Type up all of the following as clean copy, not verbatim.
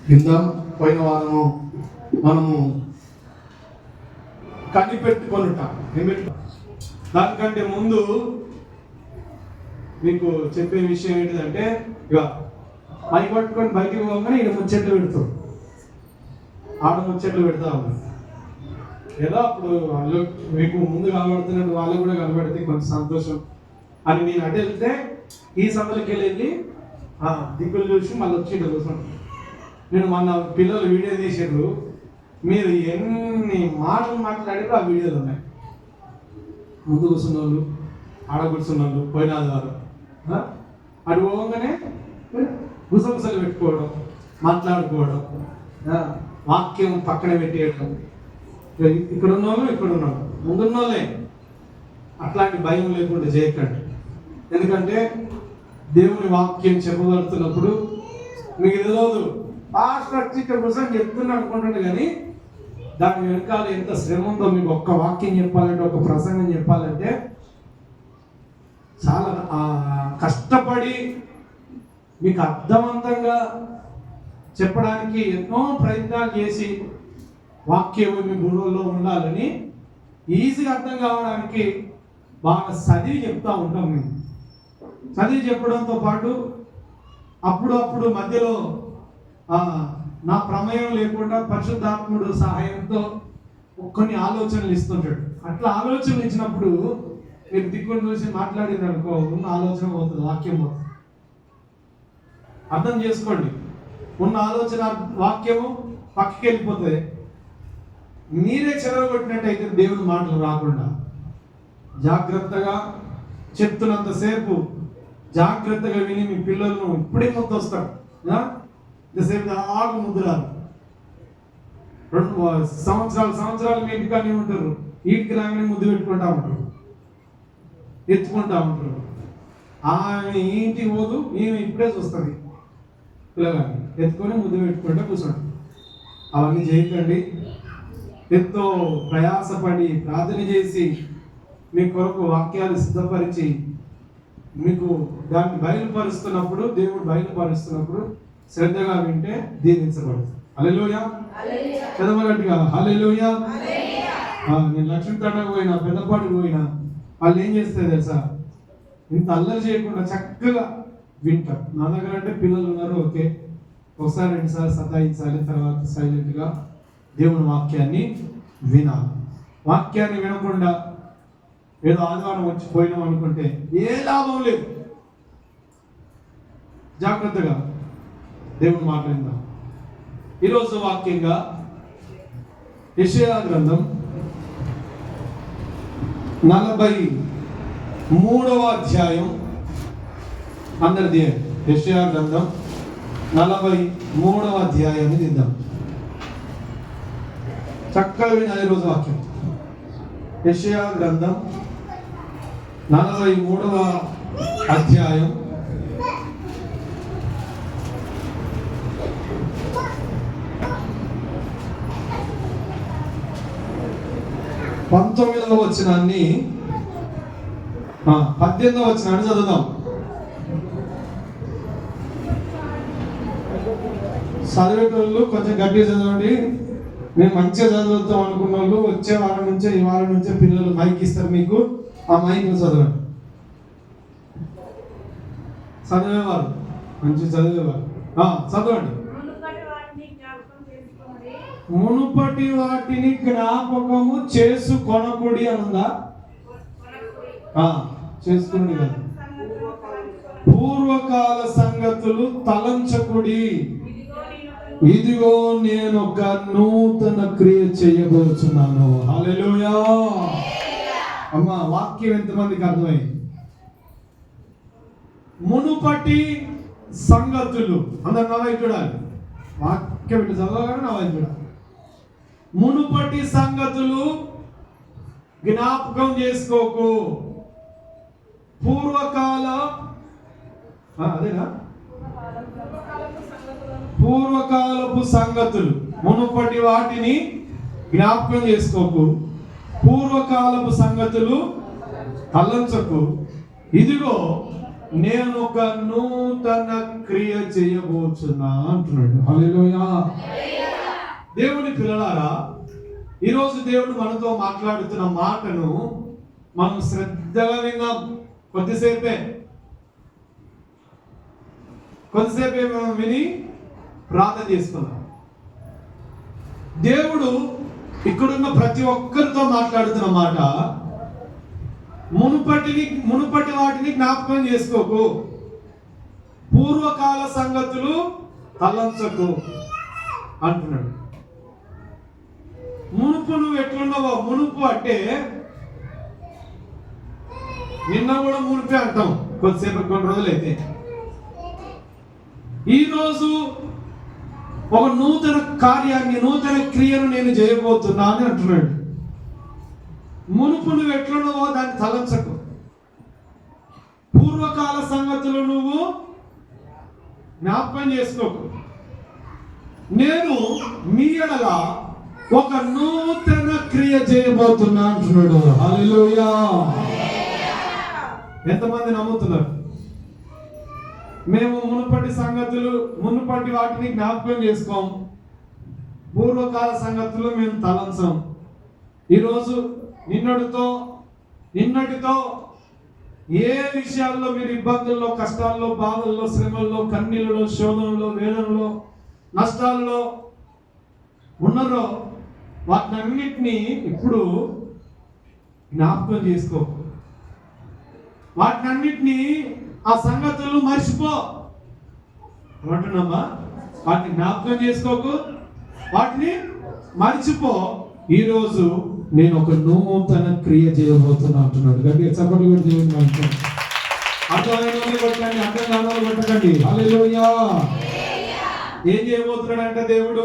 విందాం. పోయిన వారము మనము కనిపెట్టుకొనుట దానికంటే ముందు మీకు చెప్పే విషయం ఏంటిదంటే, ఇక మైక్ పట్టుకొని బయటికి పోగానే ఈయన ముచ్చట్లు పెడతాం, ఆడ ముచ్చట్లు పెడతా ఉన్నారు. ఏదో అప్పుడు వాళ్ళు మీకు ముందు కనబడుతున్నట్టు వాళ్ళు కూడా కనబడితే కొంచెం సంతోషం అని నేను అటు వెళ్తే ఈ సభలకి వెళ్ళి దిక్కులు చూసి మళ్ళీ వచ్చి కూర్చున్నాను. నేను మొన్న పిల్లలు వీడియో తీసారు, మీరు ఎన్ని మాటలు మాట్లాడారో ఆ వీడియోలు ఉన్నాయి. ముందు కూర్చున్న వాళ్ళు, ఆడ కూర్చున్న వాళ్ళు, పోయిన ఆదివారం అటు పోగానే గుసగుసలు పెట్టుకోవడం, మాట్లాడుకోవడం, వాక్యం పక్కన పెట్టేయడం. ఇక్కడ ఉన్నోళ్ళు ఇక్కడ ఉన్నాడు, ముందున్న వాళ్ళే అట్లాంటి భయం లేకుండా చేయకండి. ఎందుకంటే దేవుని వాక్యం చెప్పబడుతున్నప్పుడు మీకు తెలియదు, పాస్టర్ వచ్చి ఇక్కడ కూర్చొని చెప్తున్నా అనుకుంటుండే, కానీ దాని వెనకాల ఎంత శ్రమ ఉందో. మీకు ఒక్క వాక్యం చెప్పాలంటే, ఒక ప్రసంగం చెప్పాలంటే చాలా కష్టపడి మీకు అర్థవంతంగా చెప్పడానికి ఎన్నో ప్రయత్నాలు చేసి వాక్యం మీ బుర్రలో ఉండాలని, ఈజీగా అర్థం కావడానికి బాగా చదివి చెప్తూ ఉంటాం. మేము చదివి చెప్పడంతో పాటు అప్పుడప్పుడు మధ్యలో నా ప్రమేయం లేకుండా పరిశుద్ధాత్ముడు సహాయంతో కొన్ని ఆలోచనలు ఇస్తుంటాడు. అట్లా ఆలోచనలు ఇచ్చినప్పుడు మీరు దిక్కుని చూసి మాట్లాడింది అనుకో, ఉన్న ఆలోచన పోతుంది, వాక్యం పోతుంది. అర్థం చేసుకోండి, ఉన్న ఆలోచన వాక్యము పక్కకి వెళ్ళిపోతుంది. మీరే చెరగొట్టినట్టయితే దేవుని మాటలు రాకుండా జాగ్రత్తగా చెప్తున్నంతసేపు జాగ్రత్తగా విని మీ పిల్లలను ఇప్పుడే ముద్దు వస్తాడు. ఇంతసేపు ఆగు ముద్దురాలు 2 సంవత్సరాలు మీ ఇంటికానే ఉంటారు, ఇంటికి రాగానే ముద్దు పెట్టుకుంటా ఉంటారు, ఎత్తుకుంటా ఉంటారు. ఆమె ఇంటికి పోదు, ఈమె ఇప్పుడే చూస్తుంది పిల్లగాని ఎత్తుకొని ముద్దు పెట్టుకుంటా కూర్చోండి. అవన్నీ చేయకండి. ఎంతో ప్రయాసపడి ప్రార్థన చేసి మీ కొరకు వాక్యాలు సిద్ధపరిచి మీకు దాన్ని బయలుపరుస్తున్నప్పుడు, దేవుడు బయలుపరుస్తున్నప్పుడు శ్రద్ధగా వింటే దీవించబడుతుంది. హల్లెలూయా, చదవగట్టిగా హల్లెలూయా. నేను లక్ష్మీ తండకు పోయినా, పెద్దపాటికి పోయినా, వాళ్ళు ఏం చేస్తారు తెలుసా, ఇంత అల్లరి చేయకుండా చక్కగా వింటారు. నా దగ్గర అంటే పిల్లలు ఉన్నారు, ఓకే, ఒకసారి 2 సార్లు సతాయించాలి, తర్వాత సైలెంట్గా దేవుని వాక్యాన్ని వినాలి. వాక్యాన్ని వినకుండా ఏదో ఆదివారం వచ్చి పోయినాం అనుకుంటే ఏ లాభం లేదు. జాగ్రత్తగా దేవుని మాట్లాడిందాం. ఈరోజు వాక్యంగా యెషయా గ్రంథం 43వ అధ్యాయం అందరిది. యెషయా గ్రంథం 43వ అధ్యాయాన్ని తీద్దాం. చక్కగా వినాలి రోజు వాక్యం. యెషయా గ్రంథం 43వ అధ్యాయం 19వ వచనాన్ని 18వ వచనాన్ని చదువుదాం. చదివేటోళ్ళు కొంచెం గట్టిగా చదవండి. మేము మంచిగా చదువుతాం అనుకున్న వాళ్ళు వచ్చే వారం నుంచే, ఈ వారం నుంచే పిల్లలు మైక్ ఇస్తారు మీకు, ఆ మైక్ చదవండి. చదివేవారు, మంచిగా చదివేవారు చదవండి. మునుపటి వాటిని జ్ఞాపకము చేసుకొనకుడి అనుందా? చేసుకుని కదా. పూర్వకాల సంగతులు తలంచకుడి, ఇదిగో నేను ఒక నూతన క్రియ చేయబోతున్నాను. హల్లెలూయా. అమ్మా, వాక్యం ఎంతమందికి అర్థమైంది? మునుపటి సంగతులు అందరు నవ్వై చూడాలి. వాక్యం ఇటు చదవగానే నవ్వై చూడాలి. మునుపటి సంగతులు జ్ఞాపకం చేసుకోకు. పూర్వకాల అదేనా, పూర్వకాలపు సంగతులు, మునుపటి వాటిని జ్ఞాపకం చేసుకోకు, పూర్వకాలపు సంగతులు తలంచకు, ఇదిగో నేను ఒక నూతన క్రియ చేయబోతున్నా అంటున్నాడు. హల్లెలూయా. దేవుని పిల్లలారా, ఈరోజు దేవుడు మనతో మాట్లాడుతున్న మాటను మనం శ్రద్ధగా విన్నాం. కొద్దిసేపే మనం విని ప్రార్థన చేసుకున్నాం. దేవుడు ఇక్కడున్న ప్రతి ఒక్కరితో మాట్లాడుతున్న మాట, మునుపటి వాటిని జ్ఞాపకం చేసుకోకు, పూర్వకాల సంగతులు తలంచకు అంటున్నాడు. మునుపు నువ్వు ఎట్లున్నావో, మునుపు అంటే నిన్న కూడా మునిపే అంటాం కొద్దిసేపు, కొన్ని రోజులైతే. ఈరోజు ఒక నూతన కార్యాన్ని, నూతన క్రియను నేను చేయబోతున్నా అని అంటున్నాడు. మునుపు నువ్వు ఎట్లున్నావో దాన్ని తలంచకు, పూర్వకాల సంగతులు నువ్వు జ్ఞాపకం చేసుకోకు. నేను మీ ఎడల ఒక నూతన క్రియ చేయబోతున్నా అంటున్నాడు. హల్లెలూయా. ఎంతమంది నమ్ముతున్నారు? మేము మునుపటి వాటిని జ్ఞాపకం చేసుకోం, పూర్వకాల సంగతులు మేము తలంచాం. ఈరోజు నిన్నటితో ఏ విషయాల్లో మీరు ఇబ్బందుల్లో, కష్టాల్లో, బాధల్లో, శ్రమల్లో, కన్నీళ్ళలో, శోధనలో, వేదనలో, నష్టాల్లో ఉన్నారో వాటినన్నిటినీ ఇప్పుడు జ్ఞాపకం చేసుకో. వాటినన్నిటినీ, ఆ సంగతులు మర్చిపో అంటున్నామా. వాటిని జ్ఞాపకం చేసుకోకు, వాటిని మర్చిపో. ఈరోజు నేను ఒక నూతన క్రియ చేయబోతున్నా అంటున్నాడు. గట్టిగా చప్పట్లు కూడా దేవుని అంటున్నాడు. అర్థమైన వాళ్ళు కొట్టండి, అర్థం కాని వాళ్ళు కొట్టకండి. హల్లెలూయా. ఏం చేయబోతున్నాడు అంటే దేవుడు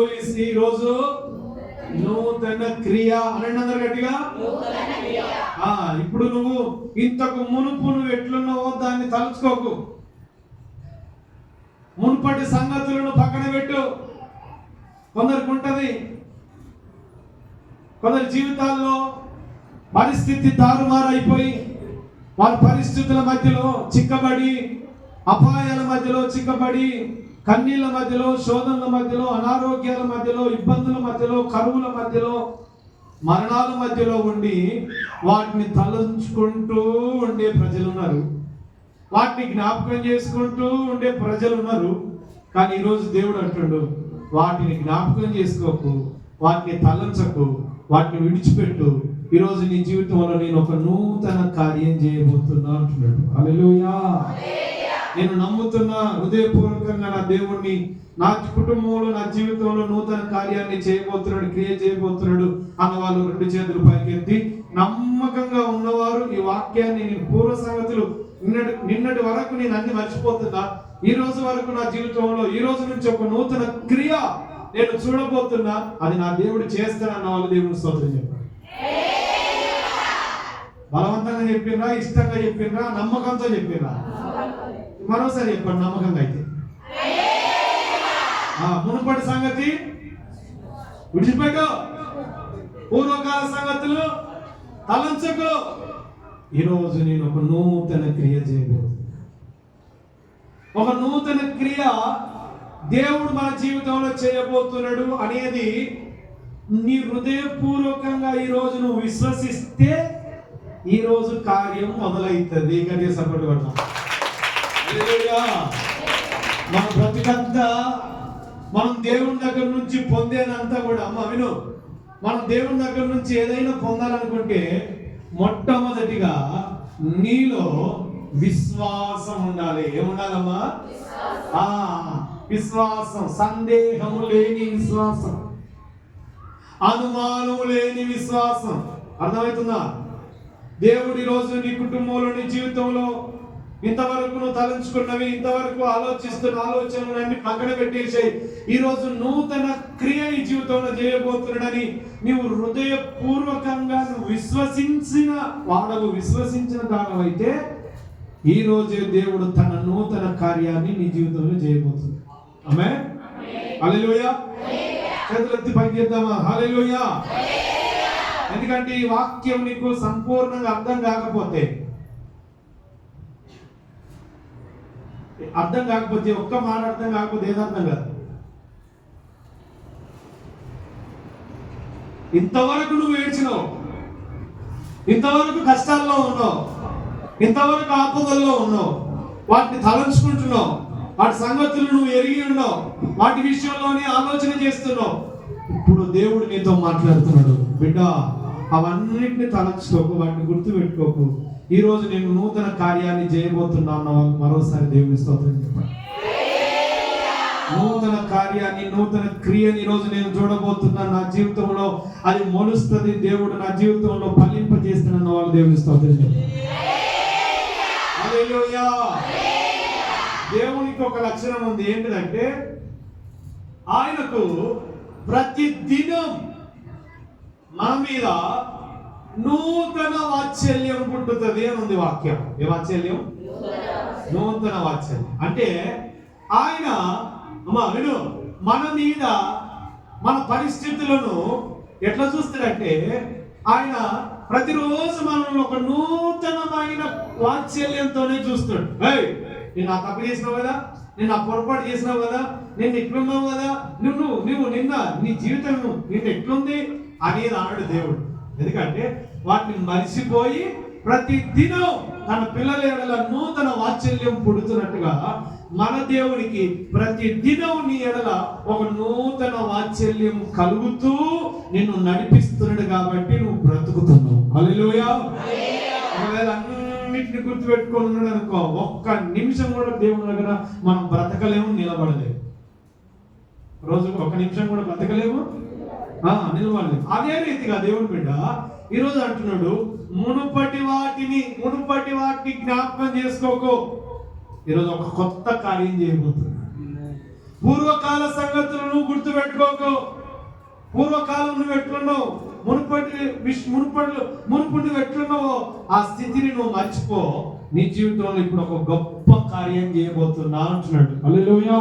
ఈ రోజు నూతన క్రియ అనండి అందరు గట్టిగా. ఇప్పుడు నువ్వు ఇంతకు మునుపు నువ్వు ఎట్లున్నావో దాన్ని తలుచుకోకు. మునుపటి సంగతులను పక్కన పెట్టు. కొందరికి ఉంటది, కొందరి జీవితాల్లో పరిస్థితి తారుమారైపోయి వారి పరిస్థితుల మధ్యలో చిక్కబడి, అపాయాల మధ్యలో చిక్కబడి, కన్నీళ్ళ మధ్యలో, శోధనల మధ్యలో, అనారోగ్యాల మధ్యలో, ఇబ్బందుల మధ్యలో, కరువుల మధ్యలో, మరణాల మధ్యలో ఉండి వాటిని తలంచుకుంటూ ఉండే ప్రజలు ఉన్నారు. వాటిని జ్ఞాపకం చేసుకుంటూ ఉండే ప్రజలు ఉన్నారు. కానీ ఈరోజు దేవుడు అంటాడు, వాటిని జ్ఞాపకం చేసుకోకు, వాటిని తలంచకు, వాటిని విడిచిపెట్టు. ఈరోజు నీ జీవితంలో నేను ఒక నూతన కార్యం చేయబోతున్నా అంటున్నాడు. హల్లెలూయా. నేను నమ్ముతున్నా హృదయపూర్వకంగా నా దేవుణ్ణి నా కుటుంబంలో, నా జీవితంలో నూతన కార్యాన్ని చేయబోతున్నాడు, క్రియ చేయబోతున్నాడు అన్న వాళ్ళు 2 చేతులు పైకెత్తి నమ్మకంగా ఉన్నవారు ఈ వాక్యాన్ని, నేను పూర్వ సంగతులు నిన్నటి వరకు నేను అన్ని మర్చిపోతున్నా, ఈ రోజు వరకు నా జీవితంలో ఈ రోజు నుంచి ఒక నూతన క్రియ నేను చూడబోతున్నా, అది నా దేవుడు చేస్తానన్న వాళ్ళు దేవుని స్తోత్రం చెప్పారు. బలవంతంగా చెప్పినా, ఇష్టంగా చెప్పినా, నమ్మకంతో చెప్పినా? మరోసారి చెప్పండి నమ్మకంగా అయితే. మునుపటి సంగతి విడిచిపెట్టు, పూర్వకాల సంగతులు తలంచకు. ఈరోజు నేను ఒక నూతన క్రియ చేయబోతున్నా. ఒక నూతన క్రియ దేవుడు మన జీవితంలో చేయబోతున్నాడు అనేది నీ హృదయపూర్వకంగా ఈరోజు నువ్వు విశ్వసిస్తే ఈరోజు కార్యం మొదలవుతుంది. గట్టిగా సపోర్ట్ పడతాం. మన బ్రతికంతా మనం దేవుని దగ్గర నుంచి పొందేదంతా కూడా, అమ్మ విను, మనం దేవుని దగ్గర నుంచి ఏదైనా పొందాలనుకుంటే మొట్టమొదటిగా నీలో విశ్వాసం ఉండాలి. ఏముండాలమ్మా? విశ్వాసం. సందేహము లేని విశ్వాసం, అనుమానము లేని విశ్వాసం. అర్థమవుతుందా? దేవుడు ఈరోజు నీ కుటుంబంలో, నీ జీవితంలో ఇంతవరకు నువ్వు తలంచుకున్నవి, ఇంతవరకు ఆలోచిస్తున్న ఆలోచనలన్నీ పక్కన పెట్టేసాయి. ఈరోజు నూతన క్రియ నీ జీవితంలో చేయబోతున్నాడని నీవు హృదయపూర్వకంగా నువ్వు విశ్వసించిన వాడవు, విశ్వసించిన దానమైతే ఈ రోజే దేవుడు తన నూతన కార్యాన్ని నీ జీవితంలో చేయబోతుంది. ఆమేన్. హల్లెలూయా. చేతులెత్తి పైకి చేద్దామా? హల్లెలూయా. ఎందుకంటే ఈ వాక్యం నీకు సంపూర్ణంగా అర్థం కాకపోతే, అర్థం కాకపోతే, ఒక్క మాట అర్థం కాకపోతే ఏది అర్థం కాదు. ఇంతవరకు నువ్వు ఏడ్చినావు, ఇంతవరకు కష్టాల్లో ఉన్నావు, ఇంతవరకు ఆపదల్లో ఉన్నావు, వాటిని తలంచుకుంటున్నావు, వాటి సంగతులు నువ్వు ఎరిగి ఉన్నావు, వాటి విషయంలోనే ఆలోచన చేస్తున్నావు. ఇప్పుడు దేవుడు నీతో మాట్లాడుతున్నాడు, బిడ్డ అవన్నిటిని తలంచుకోకు, వాటిని గుర్తు పెట్టుకోకు. ఈ రోజు నేను నూతన కార్యాన్ని చేయబోతున్నాను. మరోసారి దేవుని స్తోత్రం చెప్పండి. నూతన కార్యాన్ని, నూతన క్రియని ఈరోజు నేను చూడబోతున్నాను నా జీవితంలో. అది మొలుస్తుంది, దేవుడు నా జీవితంలో ఫలింపజేస్తున్న వాళ్ళు దేవుని స్తోత్రం చెప్పండి. హల్లెలూయా. దేవునికి ఒక లక్షణం ఉంది, ఏంటిదంటే ఆయనకు ప్రతి దినం మన మీద నూతన వాత్సల్యం పుట్టుతుంది అని ఉంది వాక్యం. ఏ వాత్సల్యం? నూతన వాత్సల్యం. అంటే ఆయన విను, మన మీద మన పరిస్థితులను ఎట్లా చూస్తాడంటే ఆయన ప్రతిరోజు మనల్ని ఒక నూతనమైన వాత్సల్యంతోనే చూస్తాడు. నేను ఆ తప్పు చేసినావు కదా, నేను ఆ పొరపాటు చేసినావు కదా, నేను ఎట్లున్నావు కదా, నువ్వు నిన్న నీ జీవితం నిన్న ఎట్లుంది అనేది అన్నాడు దేవుడు. ఎందుకంటే వాటిని మరిచిపోయి ప్రతి దినం తన పిల్లల ఎడల నూతన వాత్సల్యం పుడుతున్నట్టుగా మన దేవునికి ప్రతి దినం నీ ఎడల ఒక నూతన వాత్సల్యం కలుగుతూ నిన్ను నడిపిస్తున్నాడు. కాబట్టి నువ్వు బ్రతుకుతున్నావు. హల్లెలూయా. ఒకవేళ అన్నిటిని గుర్తు పెట్టుకొని ఉన్నాడు అనుకో, ఒక్క నిమిషం కూడా దేవుని దగ్గర మనం బ్రతకలేము, నిలబడలేము. రోజుకు ఒక నిమిషం కూడా బ్రతకలేము, నిలబడలేము. అదే రీతిగా దేవుని బిడ్డ ఈరోజు అంటున్నాడు, మునుపటి వాటిని జ్ఞాపకం చేసుకోకు. ఈరోజు ఒక కొత్త కార్యం చేయబోతున్నాడు. పూర్వకాల సంగతులను గుర్తు పెట్టుకోకు. పూర్వకాలం నువ్వు ఎట్లున్నావు, మునుపు నువ్వు ఎట్లున్నావో ఆ స్థితిని నువ్వు మర్చిపో. నీ జీవితంలో ఇప్పుడు ఒక గొప్ప కార్యం చేయబోతున్నా అంటున్నాడు. హల్లెలూయా.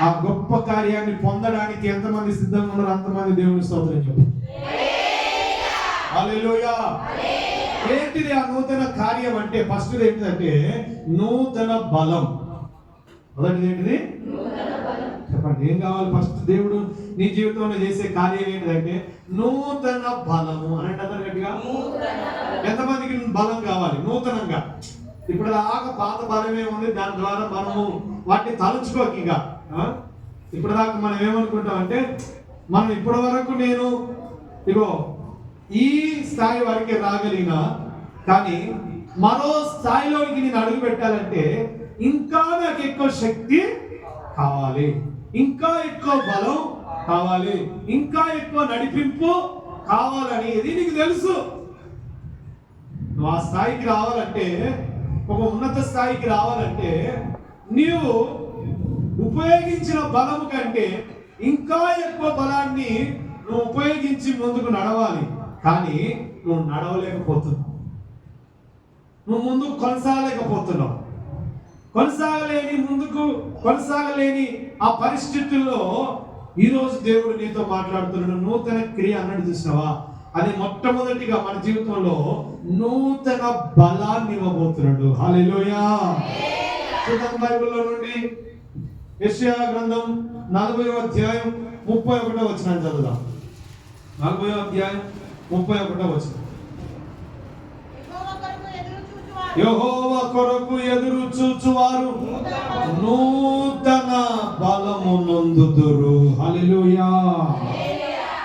ఆ గొప్ప కార్యాన్ని పొందడానికి ఎంతమంది సిద్ధంగా ఉన్నారు అంతమంది దేవుని స్తోత్రం చెప్పు. హల్లెలూయా. ఏంటిది ఆ నూతన కార్యం అంటే? ఫస్ట్ ఏంటిదంటే నూతన బలం. మొదటిది ఏంటిది? చెప్పండి, ఏం కావాలి? ఫస్ట్ దేవుడు నీ జీవితంలో చేసే కార్యం ఏంటిదంటే నూతన బలము అని అంటారు గట్టిగా. ఎంతమందికి బలం కావాలి నూతనంగా? ఇప్పుడు దాకా పాత బలమే ఉంది, దాని ద్వారా మనము వాటిని తలుచుకోక. ఇప్పుడు దాకా మనం ఏమనుకుంటామంటే, మనం ఇప్పటి వరకు నేను ఈ స్థాయి వరకే రాగలిగినా, కానీ మరో స్థాయిలోకి నేను అడుగు పెట్టాలంటే ఇంకా నాకు ఎక్కువ శక్తి కావాలి, ఇంకా ఎక్కువ బలం కావాలి, ఇంకా ఎక్కువ నడిపింపు కావాలని ఇది నీకు తెలుసు. నువ్వు ఆ స్థాయికి రావాలంటే, ఒక ఉన్నత స్థాయికి రావాలంటే నీవు ఉపయోగించిన బలము కంటే ఇంకా ఎక్కువ బలాన్ని నువ్వు ఉపయోగించి ముందుకు నడవాలి. కానీ నువ్వు నడవలేకపోతున్నావు, నువ్వు ముందుకు కొనసాగలేకపోతున్నావు. కొనసాగలేని ఆ పరిస్థితుల్లో ఈరోజు దేవుడు నీతో మాట్లాడుతున్నాడు. నూతన క్రియ అన్నట్టు చూసినావా? అది మొట్టమొదటిగా మన జీవితంలో నూతన బలాన్ని ఇవ్వబోతున్నాడు. హల్లెలూయా. చూద్దాం బైబిల్లో నుండి యెషయా గ్రంథం 40వ అధ్యాయం 31వ వచనం చదువుదాం. 40వ అధ్యాయం 31వ వచనం. యెహోవా కొరకు ఎదురు చూచువారు నూతన బలము నొందుదురు. హల్లెలూయా.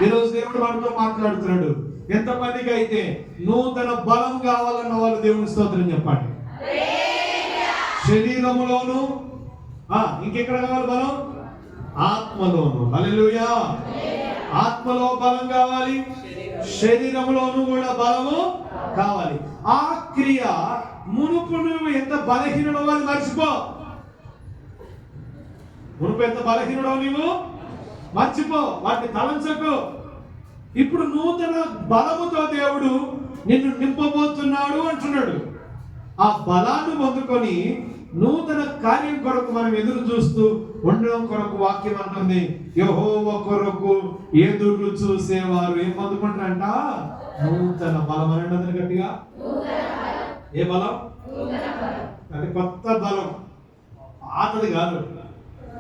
ఈరోజు దేవుడు మనతో మాట్లాడుతున్నాడు. ఎంతమందికి అయితే నూతన బలం కావాలన్న వాళ్ళు దేవుని స్తోత్రం చెప్పండి. శరీరములోను, ఇంకెక్కడ కావాలి బలం? ఆత్మలోను. హల్లెలూయా. ఆత్మలో బలం కావాలి, శరీరంలోనూ కూడా బలము కావాలి. ఆ క్రియ మునుపు నువ్వు ఎంత బలహీనుడో అని మర్చిపో. మునుపు ఎంత బలహీనుడో నీవు మర్చిపో, వాటిని తలంచకు. ఇప్పుడు నూతన బలముతో దేవుడు నిన్ను నింపబోతున్నాడు అంటున్నాడు. ఆ బలాన్ని పొందుకొని నూతన కార్యం కొరకు మనం ఎదురు చూస్తూ ఉండడం కొరకు వాక్యం అంటుంది, యెహోవా కొరకు ఎదురు చూసేవారు ఏం పొందుకుంటారంట? నూతన బలం. అనండి గట్టిగా. ఏ బలం? అంటే కొత్త బలం. పాతది కాదు.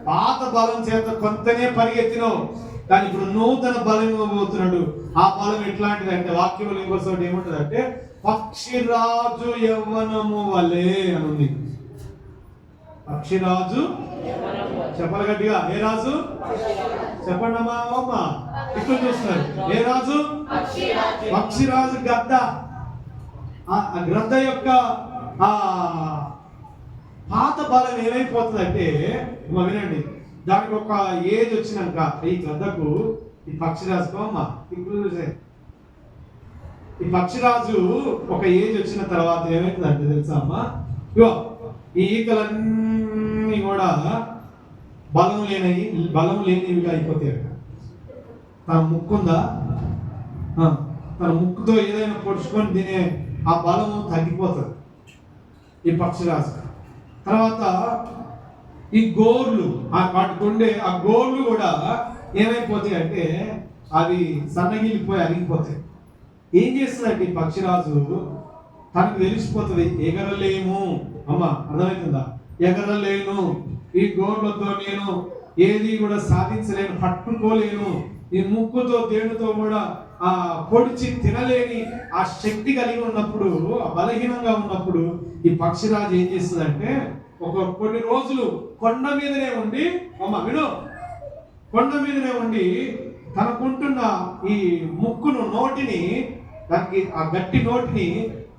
పాత బలం చేత కొంతనే పరిగెత్తినావు, కానీ ఇప్పుడు నూతన బలం ఇవ్వబోతున్నాడు. ఆ బలం ఎట్లాంటిది అంటే వాక్యంలో ఇంకోసారి ఏముంటుంది అంటే పక్షిరాజు యవ్వనము వలె అని ఉంది. పక్షిరాజు చెప్పాలి గట్టిగా. ఏ రాజు చెప్పండి అమ్మా. అమ్మ ఇక్కడ చూస్తున్నారు. ఏ రాజు? పక్షిరాజు గద్ద. ఆ గ్రద్ద యొక్క ఆ పాత బలం ఏమైపోతుందంటే వినండి, దానికి ఒక ఏజ్ వచ్చినాక ఈ గ్రద్దకు ఈ పక్షిరాజుకు అమ్మ ఇప్పుడు ఈ పక్షిరాజు ఒక ఏజ్ వచ్చిన తర్వాత ఏమైతుందంటే తెలుసా అమ్మ, ఇగో ఈ ఈకలన్నీ కూడా బలం లేనివిగా అయిపోతాయి. తన ముక్కుందా, తన ముక్కుతో ఏదైనా పొడుచుకొని తినే ఆ బలము తగ్గిపోతుంది ఈ పక్షిరాజు. తర్వాత ఈ గోర్లు వాటికి ఉండే ఆ గోర్లు కూడా ఏమైపోతాయి అంటే అవి సన్నగిలిపోయి అరిగిపోతాయి. ఏం చేస్తుందంటే ఈ పక్షిరాజు తనకు తెలిసిపోతుంది, ఎగరలేము. అమ్మ అర్థమవుతుందా? ఎగరలేను, ఈ గోర్లతో నేను ఏది కూడా సాధించలేను, పట్టుకోలేను, ఈ ముక్కుతో దేనితో కూడా ఆ పొడిచి తినలేని ఆ శక్తి కలిగి ఉన్నప్పుడు, ఆ బలహీనంగా ఉన్నప్పుడు ఈ పక్షిరాజు ఏం చేస్తుందంటే కొన్ని రోజులు కొండ మీదనే ఉండి, అమ్మ విను, కొండ మీదనే ఉండి తనకుంటున్న ఈ ముక్కును, నోటిని, దానికి ఆ గట్టి నోటిని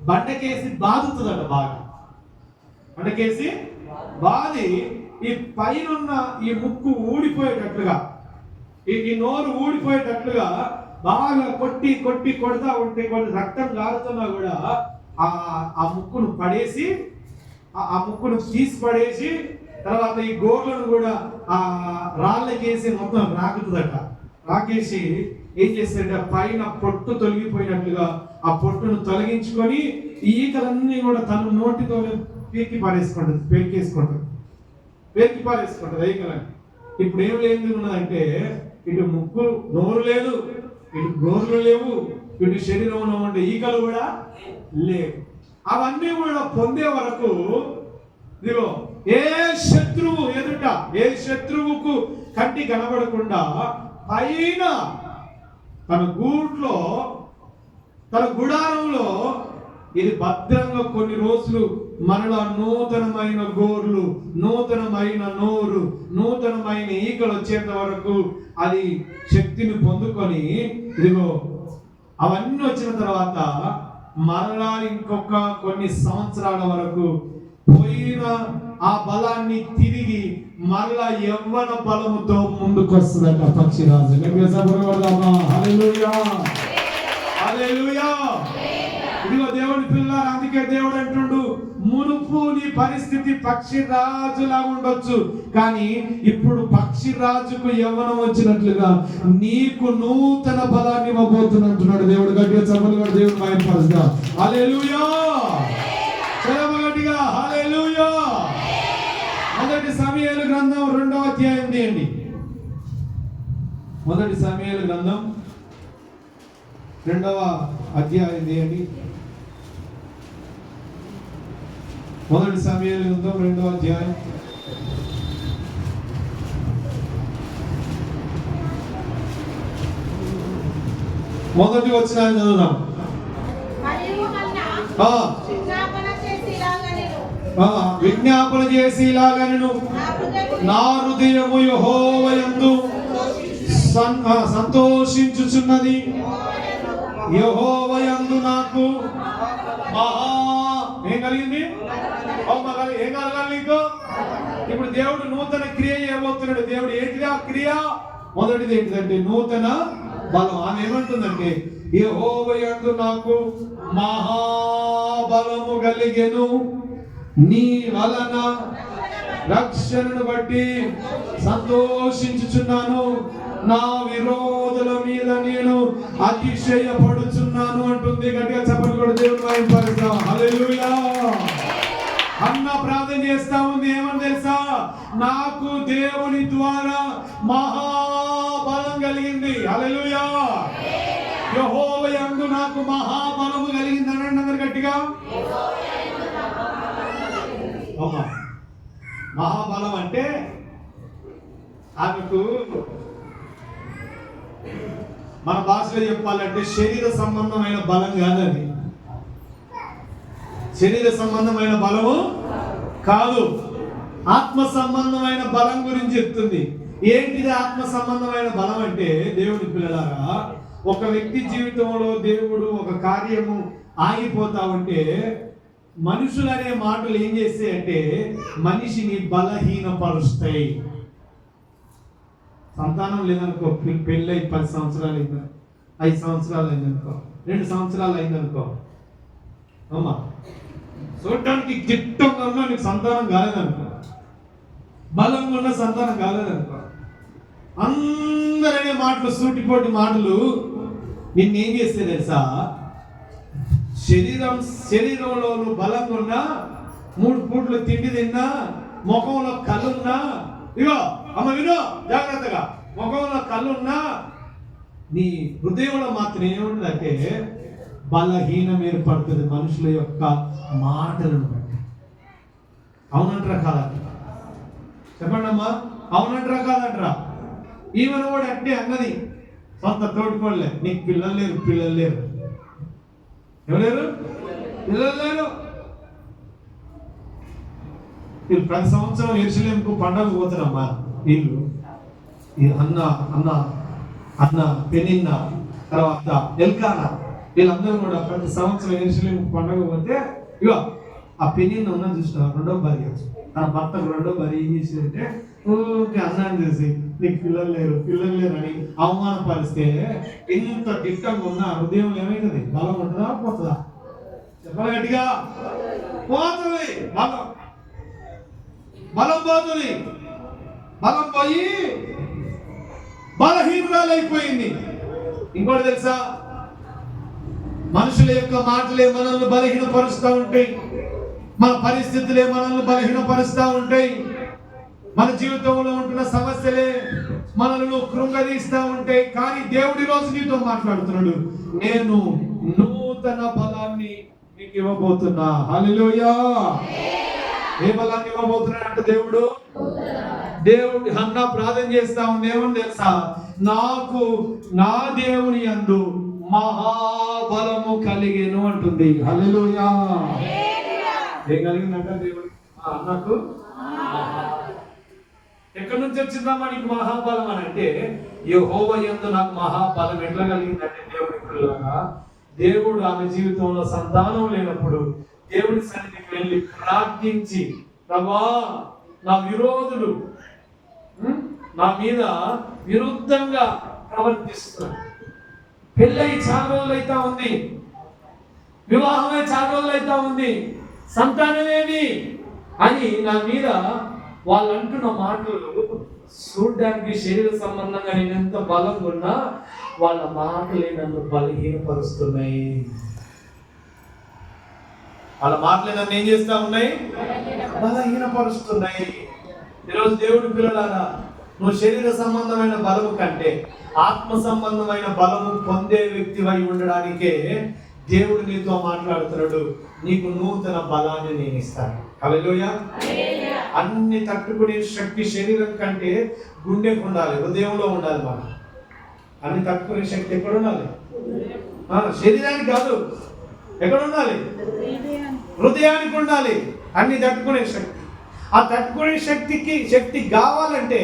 బండకేసి బాదుతుందట. బాగా బండకేసి బాది ఈ పైనున్న ఈ ముక్కు ఊడిపోయేటట్లుగా, ఈ నోరు ఊడిపోయేటట్లుగా బాగా కొట్టి కొట్టి కొడతా ఉంటే కొన్ని రక్తం గారుతున్నా కూడా ఆ ముక్కును పడేసి, ఆ ముక్కును తీసి పడేసి, తర్వాత ఈ గోర్లను కూడా ఆ రాళ్ళకేసి మొత్తం రాకుతుందట. రాకేసి ఏం చేస్తాడంటే పైన పొట్టు తొలగిపోయినట్లుగా ఆ పొట్టును తొలగించుకొని ఈ ఈకలన్నీ కూడా తన నోటితో పీకి పారేసుకుంటుంది, పేకి పారేసుకుంటుంది ఈకలని. ఇప్పుడు ఏం లేదు ఉన్నదంటే ఇటు ముక్కు నోరు లేదు, ఇటు గోర్లు లేవు, ఇటు శరీరంలో ఉండే ఈకలు కూడా లేవు. అవన్నీ కూడా పొందే వరకు ఇదిగో ఏ శత్రువు ఎదుట, ఏ శత్రువుకు కంటి కనబడకుండా పైన తన గూట్లో, తన గుడారంలో ఇది భద్రంగా కొన్ని రోజులు మరలా నూతనమైన గోర్లు, నూతనమైన నోరు, నూతనమైన ఈకలు వచ్చేంత వరకు అది శక్తిని పొందుకొని, ఇదిగో అవన్నీ వచ్చిన తర్వాత మరలా ఇంకొక కొన్ని సంవత్సరాల వరకు పోయిన ఆ బలాన్ని తిరిగి మరలా యవ్వన బలముతో ముందుకు వస్తుందట పక్షిరాజు. హల్లెలూయా, హల్లెలూయా. ఇదిగో దేవుడి పిల్లలు, అందుకే దేవుడు అంటుండు, మునుపు నీ పరిస్థితి పక్షిరాజులా ఉండొచ్చు, కానీ ఇప్పుడు పక్షిరాజుకు యవ్వనం వచ్చినట్లుగా నీకు నూతన బలాన్ని ఇవ్వబోతున్నట్టున్నాడు దేవుడు. గట్టిగా చప్పట్లు కొట్టి దేవుడు మహిమపరుస్తా. హల్లెలూయా, గట్టిగా హల్లెలూయా. మొదటి సమూయేలు గ్రంథం 2వ అధ్యాయం తీయండి. మొదటి సమూయేలు గ్రంథం 2వ అధ్యాయం తీయండి. మొదటి సమూయేలు గ్రంథం 2వ అధ్యాయం మొదటి వచనాన్ని చదువుదాం. విజ్ఞాపన చేసి ఇలాగనెను, నా హృదయము యెహోవా యందు సంతోషించుచున్నది, యెహోవా యందు నాకు మహా ఏం కలిగింది? ఏం కలగాలి నీకు? ఇప్పుడు దేవుడు నూతన క్రియ చేయబోతున్నాడు. దేవుడు ఏంటిది ఆ క్రియ? మొదటిది ఏంటిదంటే నూతన బలం. ఆమె ఏమంటుందంటే యెహోవా యందు నాకు మహాబలము కలిగెను, నీ వలన రక్షణను బట్టి సంతోషించుచున్నాను, నా విరోధుల మీద నేను అతిశయపడుచున్నాను అంటుంది. గట్టిగా చప్పట్లు కొట్టి దేవుని మహిమపరుద్దాం. హల్లెలూయా. అన్న ప్రార్థన చేస్తా ఉంది, ఏమని తెలుసా? నాకు దేవుని ద్వారా మహాబలం కలిగింది. హల్లెలూయా. యెహోవా యందు నాకు మహాబలము కలిగింది అనండి అందరు గట్టిగా. మహాబలం అంటే ఆమెకు మన భాషలో చెప్పాలంటే శరీర సంబంధమైన బలం కాదు. అది శరీర సంబంధమైన బలము కాదు, ఆత్మ సంబంధమైన బలం గురించి చెప్తుంది. ఏంటిది ఆత్మ సంబంధమైన బలం అంటే, దేవుడి పిల్లలారా, ఒక వ్యక్తి జీవితంలో దేవుడు ఒక కార్యము ఆగిపోతా ఉంటే మనుషులు అనే మాటలు ఏం చేస్తాయంటే మనిషిని బలహీనపరుస్తాయి. సంతానం లేదనుకో, పెళ్ళై 10 సంవత్సరాలు అయింది, 5 సంవత్సరాలు అయిందనుకో, 2 సంవత్సరాలు అయిందనుకో, అమ్మా చూడటానికి గిట్టంగా ఉన్నా నీకు సంతానం కాలేదనుకో, బలంగా ఉన్న సంతానం కాలేదనుకో, అందరనే మాటలు, సూటిపోటి మాటలు నిన్నేం చేస్తే తెలుసా, శరీరంలో నువ్వు బలంగా ఉన్నా, 3 పూట్లు తిండి తిన్నా, ముఖంలో కళ్ళున్నా, ఇగో అమ్మ వినో జాగ్రత్తగా, ముఖంలో కళ్ళున్నా నీ హృదయంలో మాత్రం ఏముంటుందంటే బలహీనం ఏర్పడుతుంది మనుషుల యొక్క మాటలను బట్టి. అవునంటారా కాదంటారా? చెప్పండి అమ్మా, అవునంటారా కాదంటారా? ఈమెను కూడా అట్టే అన్నది, సొంత తోడుకోలే, నీకు పిల్లలు లేరు, పిల్లలు లేరు, ఎవరు పిల్లలు లేరు. వీళ్ళు ప్రతి సంవత్సరం యెరూషలేముకు పండగ పోతున్నామ్మా. వీళ్ళు అన్న పెనిన్న తర్వాత ఎల్కానా వీళ్ళందరూ కూడా ప్రతి సంవత్సరం యెరూషలేముకు పండగ పోతే, ఇగో ఆ పెనిన్న ఉన్న చూసిన రెండో భార్య, తన భర్తకు రెండో భార్య ఏం చేసిందంటే ఊరికే అన్నాన్ని చూసి నీకు పిల్లలు లేరు అని అవమానపరిస్తే ఎంత దిట్టంగా ఉన్న హృదయం ఏమైతుంది? బలం ఉంటుందా పోతుందా? చెప్పాలి గట్టిగా, పోతుంది. బలం పోతుంది. బలం పోయి బలహీనురాలు అయిపోయింది. ఇంకోటి తెలుసా, మనుషుల యొక్క మాటలే మనల్ని బలహీనపరుస్తూ ఉంటాయి, మన పరిస్థితులే మనల్ని బలహీనపరుస్తూ ఉంటాయి, మన జీవితంలో ఉంటున్న సమస్యలే మనల్ని కృంగదీస్తూ ఉంటాయి. కానీ దేవుడి రోజు నీతో మాట్లాడుతున్నాడు, నేను నూతన బలాన్ని నీకు ఇవ్వబోతున్నా. హల్లెలూయా. ఏ బలాన్ని ఇవ్వబోతున్నాడు అంటే దేవుడు హన్నా ప్రార్థన చేస్తా ఉంది, ఏమని తెలుసా, నాకు నా దేవుని యందు మహాబలము కలిగేను అంటుంది. హల్లెలూయా. ఏం కలిగిందంట దేవుడు అన్నకు? ఎక్కడి నుంచి వచ్చిందమ్మా నీకు మహాబలం అని అంటే, యెహోవా యందు నాకు మహాబలం ఎట్లా కలిగిందంటే, దేవుడి పిల్లగా దేవుడు ఆమె జీవితంలో సంతానం లేనప్పుడు దేవుడి సన్నిధికి వెళ్ళి ప్రార్థించి, ప్రభా నా విరోధులు నా మీద విరుద్ధంగా ప్రవర్తిస్తున్నారు, పెళ్ళై చాలా రోజులు అయితా ఉంది, వివాహమే చాలా రోజులు అయితా ఉంది, సంతానమేమి అని నా మీద వాళ్ళు అంటున్న మాటలు చూడ్డానికి శరీర సంబంధంగా నేను ఎంత బలంగా ఉన్నా వాళ్ళ మాటలే నన్ను బలహీనపరుస్తున్నాయి. వాళ్ళ మాటలే నన్ను ఏం చేస్తా ఉన్నాయి? బలహీనపరుస్తున్నాయి. ఈరోజు దేవుడి పిల్లలారా, నువ్వు శరీర సంబంధమైన బలము కంటే ఆత్మ సంబంధమైన బలము పొందే వ్యక్తివై ఉండడానికే దేవుడు నీతో మాట్లాడుతున్నాడు, నీకు నూతన బలాన్ని నేను ఇస్తాను. హల్లెలూయా. అన్ని తట్టుకునే శక్తి శరీరం కంటే గుండెకు ఉండాలి, హృదయంలో ఉండాలి. మనం అన్ని తట్టుకునే శక్తి ఎక్కడ ఉండాలి? శరీరానికి కాదు, ఎక్కడ ఉండాలి? హృదయానికి ఉండాలి అన్ని తట్టుకునే శక్తి. ఆ తట్టుకునే శక్తి కావాలంటే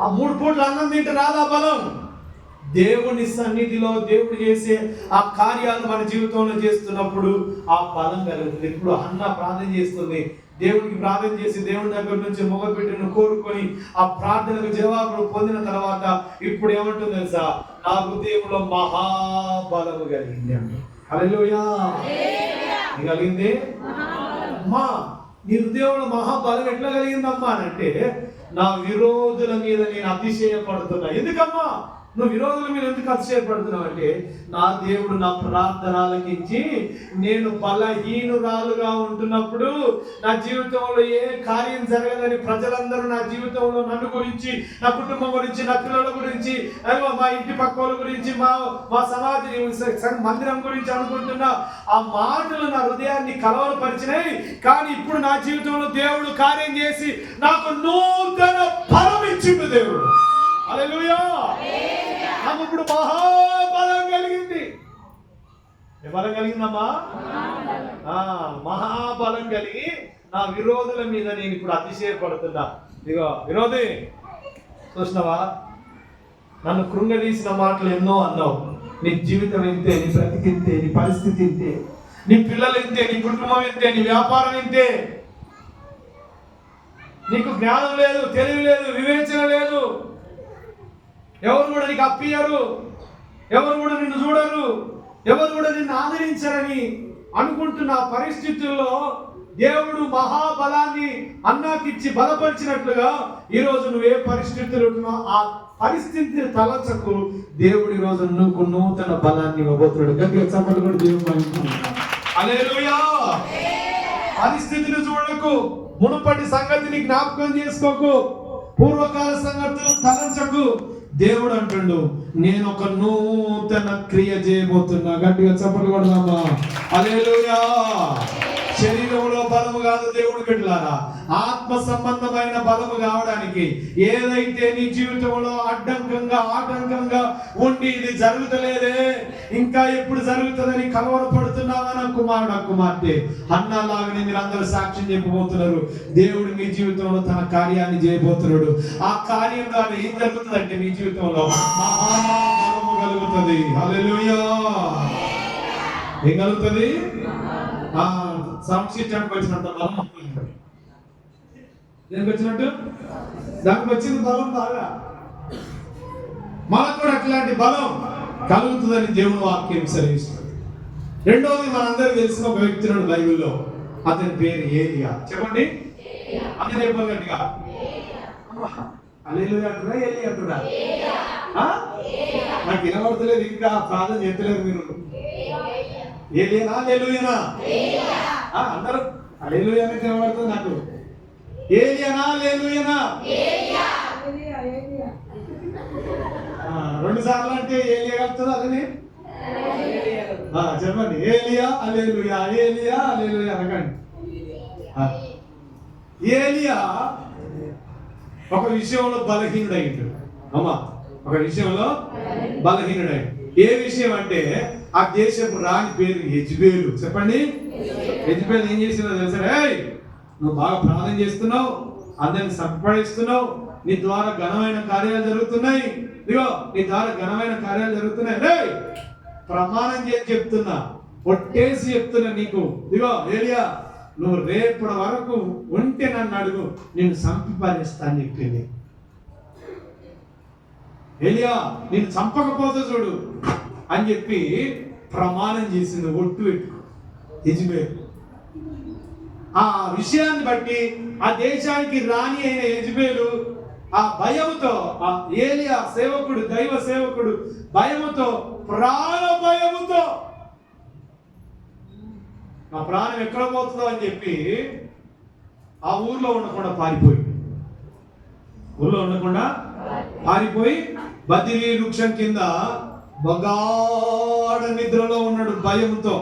ఆ 3 పూట్ల అన్నం తింటే రాదా బలం? దేవుని సన్నిధిలో దేవుడు చేసే ఆ కార్యాలు మన జీవితంలో చేస్తున్నప్పుడు ఆ బలం కలుగుతుంది. ఇప్పుడు అన్న ప్రార్థన చేస్తుంది, దేవుడికి ప్రార్థన చేసి దేవుడి దగ్గర నుంచి మగబిడ్డను కోరుకొని ఆ ప్రార్థనకు జవాబును పొందిన తర్వాత ఇప్పుడు ఏమంటుంది తెలుసా, నా హృదయంలో మహాబలము కలిగింది అండి. హల్లెలూయా. కలిగింది అమ్మా, నీ హృదయంలో మహాబలం ఎట్లా కలిగిందమ్మా అని అంటే, నా విరోధుల మీద నేను అతిశయపడుతున్నా. ఎందుకమ్మా? నువ్వు విరోధుల మీద ఎందుకు అతిశయపడుతున్నావు అంటే, నా దేవుడు నా ప్రార్థన ఆలకించి నేను బలహీనురాలుగా ఉంటున్నప్పుడు, నా జీవితంలో ఏ కార్యం జరగదని ప్రజలందరూ నా జీవితంలో నన్ను గురించి, నా కుటుంబం గురించి, నా పిల్లల గురించి, మా ఇంటి పక్క వాళ్ళ గురించి, మా సమాజ మందిరం గురించి అనుకుంటున్న ఆ మాటలు నా హృదయాన్ని కలవరపరిచినాయి. కానీ ఇప్పుడు నా జీవితంలో దేవుడు కార్యం చేసి నాకు నూతన బలం ఇచ్చిండు దేవుడు. హల్లెలూయా. నాకు ఇప్పుడు మహాబలం కలిగింది. ఏ బలం కలిగిందమ్మా? మహాబలం కలిగి నా విరోధుల మీద నేను ఇప్పుడు అతిశయపడుతున్నా. ఇదిగో విరోధి, చూసినావా, నన్ను కృంగదీసిన మాటలు ఎన్నో అన్నావు. నీ జీవితం ఇంతే, నీ బ్రతికింతే, నీ పరిస్థితి ఇంతే, నీ పిల్లలు ఇంతే, నీ కుటుంబం ఇంతే, నీ వ్యాపారం ఇంతే. నీకు జ్ఞానం లేదు, తెలివి లేదు, వివేచన లేదు. ఎవరు కూడా నీకు అప్పియరు, ఎవరు కూడా నిన్ను చూడరు, ఎవరు కూడా నిన్ను ఆదరించరని అనుకుంటున్న పరిస్థితుల్లో దేవుడు మహాబలాన్ని అన్నాకిచ్చి బలపరిచినట్లుగా ఈరోజు నువ్వే పరిస్థితులు ఉన్నావు, ఆ పరిస్థితిని తలచకు. దేవుడు ఈరోజు నువ్వు నూతన బలాన్ని ఇవ్వబోతున్నాడు. గట్టిగా చప్పట్లు కూడా దేవుడు. హల్లెలూయా. పరిస్థితిని చూడకు, మునుపటి సంగతిని జ్ఞాపకం చేసుకోకు, పూర్వకాల సంగతులు తలంచకు. దేవుడు అంటుండు, నేను ఒక నూతన క్రియ చేయబోతున్నా. గట్టిగా చప్పట్లు కొడదామా? హల్లెలూయా. శరీరంలో బలము కాదు దేవుడు బిడ్డలారా, ఆత్మ సంబంధమైన బలము కావడానికి ఏదైతే నీ జీవితంలో ఆటంకంగా ఉండి ఇది జరుగుతలేదే, ఇంకా ఎప్పుడు జరుగుతుందని కలవరపడుతున్నావా నా కుమారుడు, కుమార్తె, అన్నలాగానే మీరు అందరూ సాక్ష్యం చెప్పబోతున్నారు. దేవుడు మీ జీవితంలో తన కార్యాన్ని చేయబోతున్నాడు. ఆ కార్యం ద్వారా ఏం జరుగుతుందంటే మీ జీవితంలో మహాబలము కలుగుతుంది. హల్లెలూయా. ఏం కలుగుతుంది? సంక్షిప్తానికి వచ్చినంత బలం దేనికి వచ్చినట్టు, దానికి వచ్చింది బలం బాగా. మనకు కూడా అట్లాంటి బలం కలుగుతుందని దేవుని వాక్యం సెలవిస్తుంది. రెండవది, మనందరికీ తెలిసిన ఒక వ్యక్తి ఉన్నాడు బైబిల్లో, అతని పేరు ఏలియా. చెప్పండి, అతని చెప్పండి గట్టిగా. హల్లెలూయా అంటున్నా, ఏలియా అంటున్నా? నాకు వినబడతలేదు, ఇంకా ప్రార్థన చేస్తలేదు మీరు. ఏలియానా హల్లెలూయానా? అందరూ హల్లెలూయా అని వినబడుతుంది నాకు. ఏలియానా హల్లెలూయానా? రెండు సార్లు అంటే ఏలియా కలుగుతుంది. అదని చెప్పండి, ఏలియా హల్లెలూయా, ఏలియా హల్లెలూయా అనకండి. ఏలియా ఒక విషయంలో బలహీనుడైండు. అమ్మా, ఒక విషయంలో బలహీనుడై. ఏ విషయం అంటే, ఆ దేశపు రాణి పేరు యెజబెలు. చెప్పండి, యెజబెలు ఏం చేసిందో తెలుసా? నువ్వు బాగా ప్రార్థన చేస్తున్నావు, అందరిని సంపడిస్తున్నావు, నీ ద్వారా ఘనమైన కార్యాలు జరుగుతున్నాయి. ఇదిగో నీ ద్వారా ఘనమైన కార్యాలు జరుగుతున్నాయి. ప్రమాణం చేసి చెప్తున్నా, ఒట్టేసి చెప్తున్నా నీకు, ఇదిగో ఏలియా, నువ్వు రేపటి వరకు ఉంటే నన్ను అడుగు, నేను చంపి పారేస్తాను చెప్పింది. ఏలియా, నేను చంపకపోతే చూడు అని చెప్పి ప్రమాణం చేసింది. ఒట్టు పెట్టుకో యెజబెలు. ఆ విషయాన్ని బట్టి ఆ దేశానికి రాణి అయిన యెజబెలు ఆ భయముతో, ఆ ఏలియా సేవకుడు, దైవ సేవకుడు భయముతో, ప్రాణ భయముతో, నా ప్రాణం ఎక్కడ పోతుందో అని చెప్పి ఆ ఊర్లో ఉండకుండా పారిపోయి బదిరీ వృక్షం కింద బగాఢ నిద్రలో ఉన్నాడు భయంతో.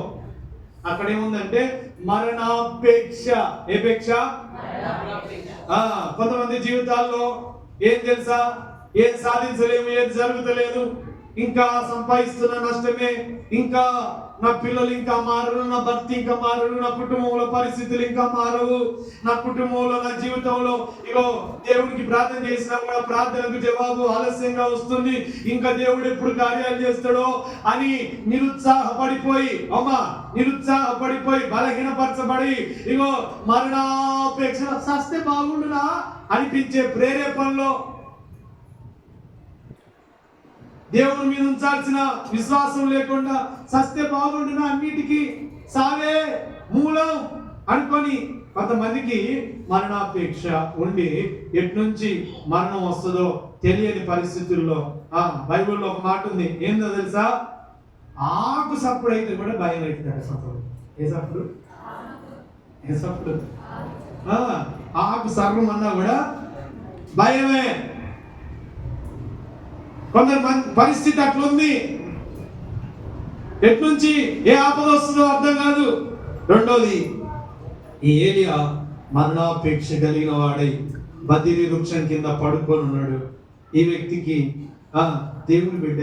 అక్కడ ఏముందంటే మరణాపేక్ష. ఏ పేక్ష? కొంతమంది జీవితాల్లో ఏం తెలుసా, ఏం సాధించలేము, ఏది జరుగుతలేదు, ఇంకా సంపాదిస్తున్న నష్టమే, ఇంకా నా పిల్లలు ఇంకా మారరు, నా భర్త ఇంకా మారరు, నా కుటుంబంలో పరిస్థితులు ఇంకా మారవు, నా కుటుంబంలో, నా జీవితంలో ఇగో దేవుడికి ప్రార్థన చేసినా కూడా ప్రార్థనకు జవాబు ఆలస్యంగా వస్తుంది, ఇంకా దేవుడు ఎప్పుడు కార్యాలు చేస్తాడో అని నిరుత్సాహపడిపోయి బలహీనపరచబడి ఇగో మరణాపేక్ష, సస్తే బాగుండునా అనిపించే ప్రేరేపణలో దేవుని మీద ఉంచాల్సిన విశ్వాసం లేకుండా సస్తే బాగుండునా, అన్నిటికీ సావే మూలం అనుకొని కొంతమందికి మరణాపేక్ష ఉండి ఎట్నుంచి మరణం వస్తుందో తెలియని పరిస్థితుల్లో బైబిల్లో ఒక మాట ఉంది, ఏందో తెలుసా? ఆకు సప్పుడు అయితే కూడా భయం అవుతుంది. సప్పుడు ఏ సప్పుడు? ఏ సప్పుడు? ఆకు సర్వం అన్నా కూడా భయమే. కొందరు పరిస్థితి అట్లుంది, ఎట్నుంచి ఏ ఆపద వస్తుందో అర్థం కాదు. రెండోది, ఈ ఏలియా మరణాపేక్ష కలిగిన వాడై బదిరి వృక్షం కింద పడుకొని ఉన్నాడు. ఈ వ్యక్తికి దేవుని బిడ్డ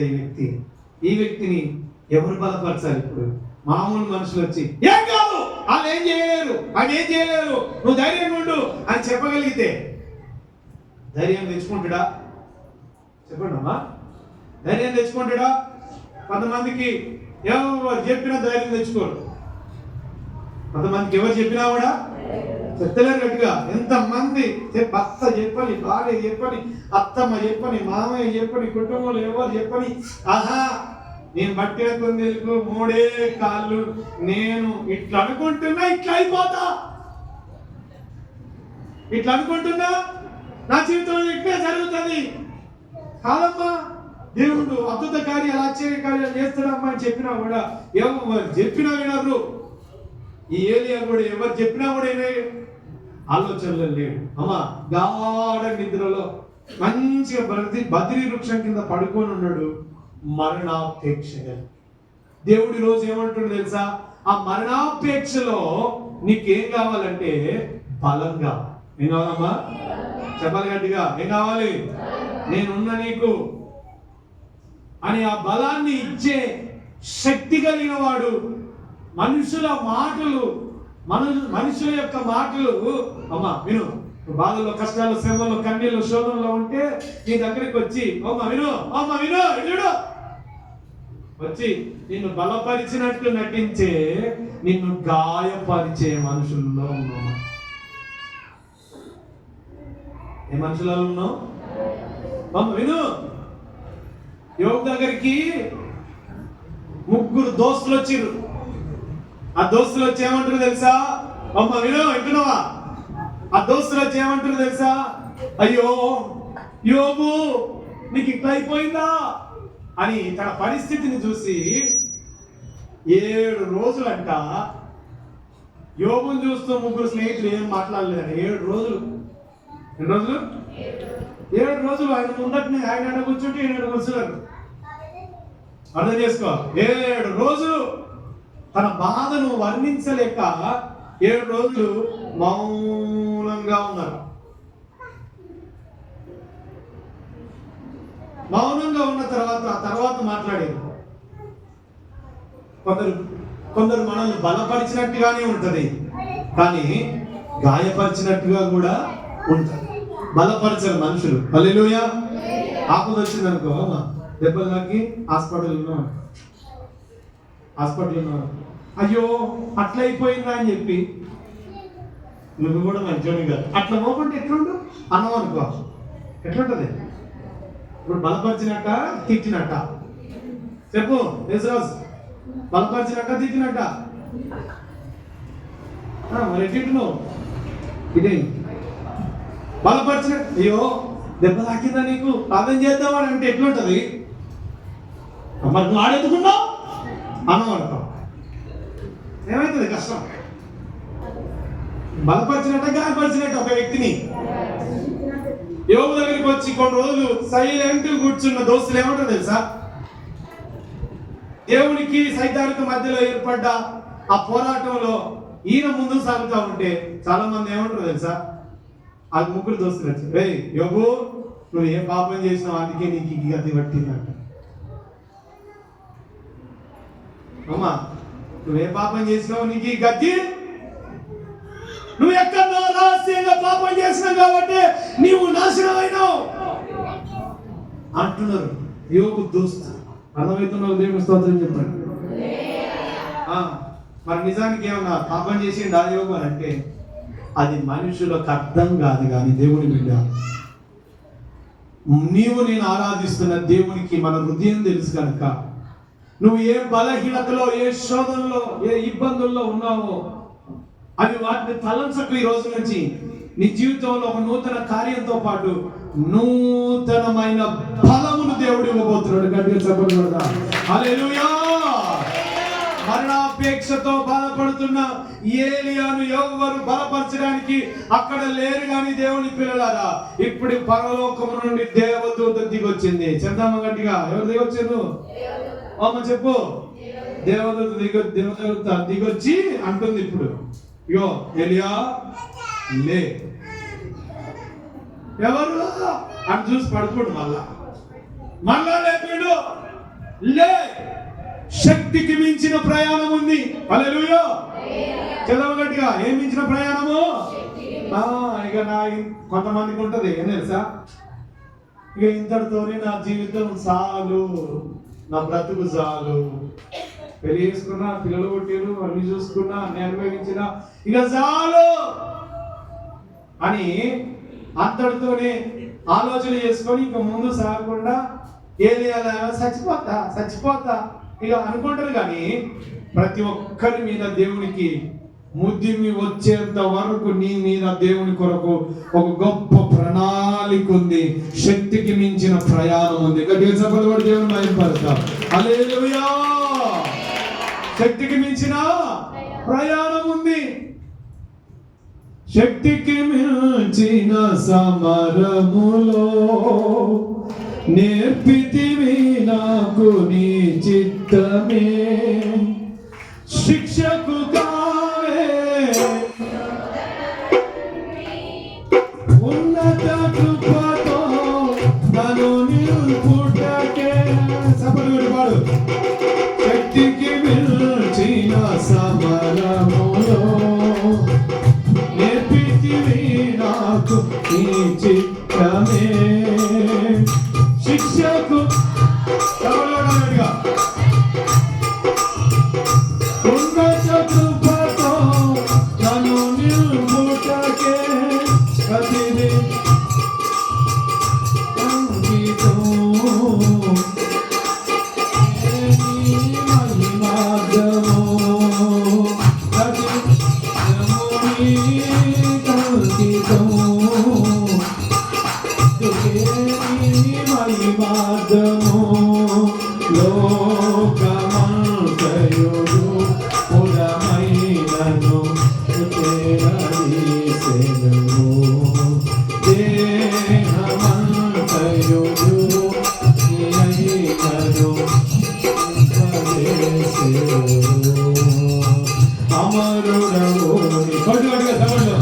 ఈ వ్యక్తిని ఎవరు బలపరచాలి? ఇప్పుడు మామూలు మనుషులు వచ్చి ఏం కాదు, వాళ్ళు ఏం చేయలేరు, ఆయన ఏం చేయలేరు, నువ్వు ధైర్యంగా ఉండు అని చెప్పగలిగితే ధైర్యం తెచ్చుకుంటాడా? చెప్పండి అమ్మా, ధైర్యం తెచ్చుకుంటాడా? కొంతమందికి ఎవరు చెప్పినా ధైర్యం తెచ్చుకోరు. కొంతమందికి ఎవరు చెప్పినా కూడా చెప్తలేరు గట్టిగా. ఎంతమంది భర్త చెప్పని, భార్య చెప్పని, అత్తమ్మ చెప్పని, మామయ్య చెప్పని, కుటుంబంలో ఎవరు చెప్పని, నేను బట్టిన కొందెలకు 3 కాళ్ళు, నేను ఇట్లా అనుకుంటున్నా ఇట్లా అయిపోతా, ఇట్లా అనుకుంటున్నా నా జీవితంలో ఇట్లే జరుగుతుంది. కాదమ్మా, దేవుడు అద్భుత కార్యాలు ఆశ్చర్య కార్యాలు చేస్తాడమ్మా అని చెప్పినా కూడా ఎవరు చెప్పినా వినరు. ఈ ఏలియా కూడా ఎవరు చెప్పినా కూడా ఆలోచనలో లేడు. అమ్మా, గాఢ నిద్రలో మంచిగా బదిరి వృక్షం కింద పడుకొని ఉన్నాడు, మరణాపేక్షగా. దేవుడి రోజు ఏమంటాడు తెలుసా? ఆ మరణాపేక్షలో నీకేం కావాలంటే బలం కావాలి. ఏం కావాలమ్మా? చెప్పాలి గట్టిగా, ఏం కావాలి? నేనున్న నీకు అని ఆ బలాన్ని ఇచ్చే శక్తి కలిగిన వాడు. మనుషుల మాటలు, మనుషుల యొక్క మాటలు, అమ్మా విను, బాధల్లో, కష్టాలు, శ్రమల్లో, కన్నీళ్ళు, శోధనలో ఉంటే నీ దగ్గరికి వచ్చి అమ్మ విను, అమ్మ విను, ఇడు వచ్చి నిన్ను బలపరిచినట్లు నటించే, నిన్ను గాయపరిచే మనుషుల్లో ఉన్నావు. ఏ మనుషులలో ఉన్నావు? అమ్మ విను, యోగు దగ్గరికి 3 దోస్తులు వచ్చిర్రు. ఆ దోస్తులు వచ్చి ఏమంటారు తెలుసా? అమ్మ విను, వింటున్నావా? ఆ దోస్తులు వచ్చి ఏమంటారు తెలుసా? అయ్యో యోబు, నీకు ఇట్లా అయిపోయిందా అని తన పరిస్థితిని చూసి 7 రోజులంట యోబుని చూస్తూ 3 స్నేహితులు ఏం మాట్లాడలేదు. 7 రోజులు. ఎన్ని రోజులు? 7 రోజులు ఆయన ముందటిని ఆయన కూర్చుంటే ఈయన కూర్చున్నారు. అర్థం చేసుకో, 7 రోజులు తన బాధను వర్ణించలేక 7 రోజులు మౌనంగా ఉన్నారు. మౌనంగా ఉన్న తర్వాత మాట్లాడేది. కొందరు మనల్ని బలపరిచినట్టుగానే ఉంటది, కానీ గాయపరిచినట్టుగా కూడా ఉంటది. బలపరచరు మనుషులు. హల్లెలూయా. ఆపద వచ్చింది అనుకో, దెబ్బలు తాకి హాస్పిటల్ ఉన్నారు. అయ్యో అట్లా అయిపోయిందా అని చెప్పి నువ్వు కూడా మంచోని కాదు అట్లా పోకుంటే ఎట్లుండు అన్నం అనుకో, ఎట్లుంటది? ఇప్పుడు బలపరిచినట్ట తిట్టినట్ట? చెప్పు యేసురాజు, బలపరిచినట్ట తిట్టినట్ట? మరి ఎట్టింటున్నావు? ఇదే బలపరిచిన, అయ్యో దెబ్బ తాకిందా నీకు, ప్రార్థన చేద్దామని అంటే ఎట్లుంటది? మరి నువ్వు ఆడెత్తుకున్నావు అన్నం అనుకో, ఏమవుతుంది? కష్టం. బలపరిచినట్ట గాయపరిచినట్ట ఒక వ్యక్తిని. యోబు దగ్గరికి వచ్చి కొన్ని రోజులు సైలెంట్ కూర్చున్న దోస్తులు ఏమంటారు తెలుసా? దేవునికి సైతానికి మధ్యలో ఏర్పడ్డ ఆ పోరాటంలో ఈయన ముందుకు సాగుతా ఉంటే చాలా మంది ఏమంటారు తెలుసా? ఆ 3 దోస్తులు వచ్చి, రే యోబు, నువ్వు ఏ పాపం చేసినావు, అందుకే నీకు ఈ గతి పట్టిందంట. అమ్మా, నువ్వే పాపం చేసినావు, నీకు ఈ గతి, నువ్వు ఎక్కడో రహస్యంగా పాపం చేసినావు కాబట్టి నీవు నాశనం అయినావు అంటున్నారు యోబు దోస్తు. అర్థమవుతున్నావు? దేవుని స్తోత్రం చెప్పండి. మరి నిజానికి ఏమన్నా పాపం చేసిండు ఆ యోబు అని అంటే అది మనుషులకు అర్థం కాదు. కానీ దేవుని బిడ్డ, నీవు నేను ఆరాధిస్తున్న దేవునికి మన హృదయం తెలుసు కనుక నువ్వు ఏ బలహీనతలో, ఏ శోధనలో, ఏ ఇబ్బందుల్లో ఉన్నావో అవి వాటిని తలంచకు. ఈ రోజు నుంచి నీ జీవితంలో ఒక నూతన కార్యంతో పాటు నూతనమైన బలమును దేవుడు ఇవ్వబోతున్నాడు. గట్టిగా చెప్పండి. హల్లెలూయా. మరణాపేక్షతో బాధపడుతున్న ఏలియాను ఎవరు బలపరచడానికి అక్కడ లేరు. కానీ దేవుని పిల్లలారా, ఇప్పుడు పరలోకము నుండి దేవదూత దిగొచ్చింది. చెప్దామా గట్టిగా? ఎవరు దిగొచ్చారు? అమ్మ చెప్పు. దేవదూత దిగొచ్చి అంటుంది ఇప్పుడు, ఇగో ఏలియా లే. ఎవరు అని చూసి పడుకోడు. మళ్ళా లేపాడు. లే, శక్తికి మించిన ప్రయాణం ఉంది. హల్లెలూయా. చదవ గట్టిగా. ఏం మించిన ప్రయాణము? ఇక కొంతమందికి ఉంటది, ఏం తెలుసా, ఇక ఇంతటితోనే నా జీవితం చాలు, నా బ్రతుకు చాలు, పెళ్లి చేసుకున్నా, పిల్లలు కొట్టిరు, అన్ని చూసుకున్నా, అన్ని అనుభవించిన, ఇక చాలు అని అంతటితోనే ఆలోచన చేసుకొని ఇక ముందు సాగకుండా ఏలియాలా చచ్చిపోతా ఇక అనుకుంటారు. కానీ ప్రతి ఒక్కరి మీద దేవునికి ముద్దిమి వచ్చేంత వరకు నీ మీద దేవుని కొరకు ఒక గొప్ప ప్రణాళిక ఉంది. శక్తికి మించిన ప్రయాణం ఉంది. దేవుని మహిమపరుద్దాం. హల్లెలూయా. శక్తికి మించిన ప్రయాణం ఉంది. శక్తికి మించిన సమరములో నేర్పితివి నాకు నీ చిత్తమే. శిక్షకు కావే ఉన్నత కృపతో నన్ను నిలుపుటకే. సపలుడు పాడు. శక్తికి మించిన సమరములో నేర్పితివి నాకు నీ చిత్తమే. శిక్షకు ఉన్నత కృపతో నన్ను నిలుపుటకే ప్రతిదీ అంకితం. మహిమార్గము మహిమార్గము లోకమంతయుడు పురమైనను చేరదీసెను. దేహమంతయుడు నీయైనను ఉపదేశెను. అమరుడవు కొట్టుగా సభలో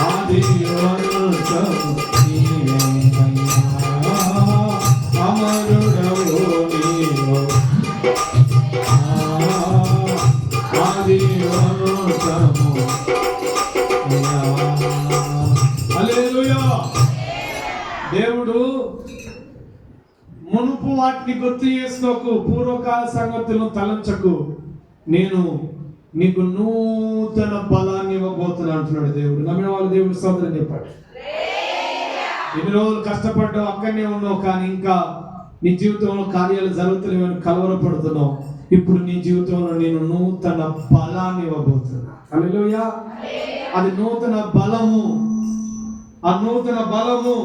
ఆది వంశము అమరుడవు నీవు. ఆది వంశము. హల్లెలూయా. దేవుడు మునుపు వాటిని గుర్తు చేసుకోకు, పూర్వకాల సంగతులను తలంచకు, నేను నీకు నూతన బలాన్ని ఇవ్వబోతున్నా అంటున్నాడు దేవుడు. నమ్మిన వాళ్ళు దేవుడు స్తోత్రం చెప్పాడు. ఎన్ని రోజులు కష్టపడ్డావు, అక్కడనే ఉన్నావు, కానీ ఇంకా నీ జీవితంలో కార్యాలు జరుగుతున్నాయని కలవరపడుతున్నావు. ఇప్పుడు నీ జీవితంలో నేను నూతన బలాన్ని ఇవ్వబోతున్నా. హల్లెలూయా. అది నూతన బలము. ఆ నూతన బలము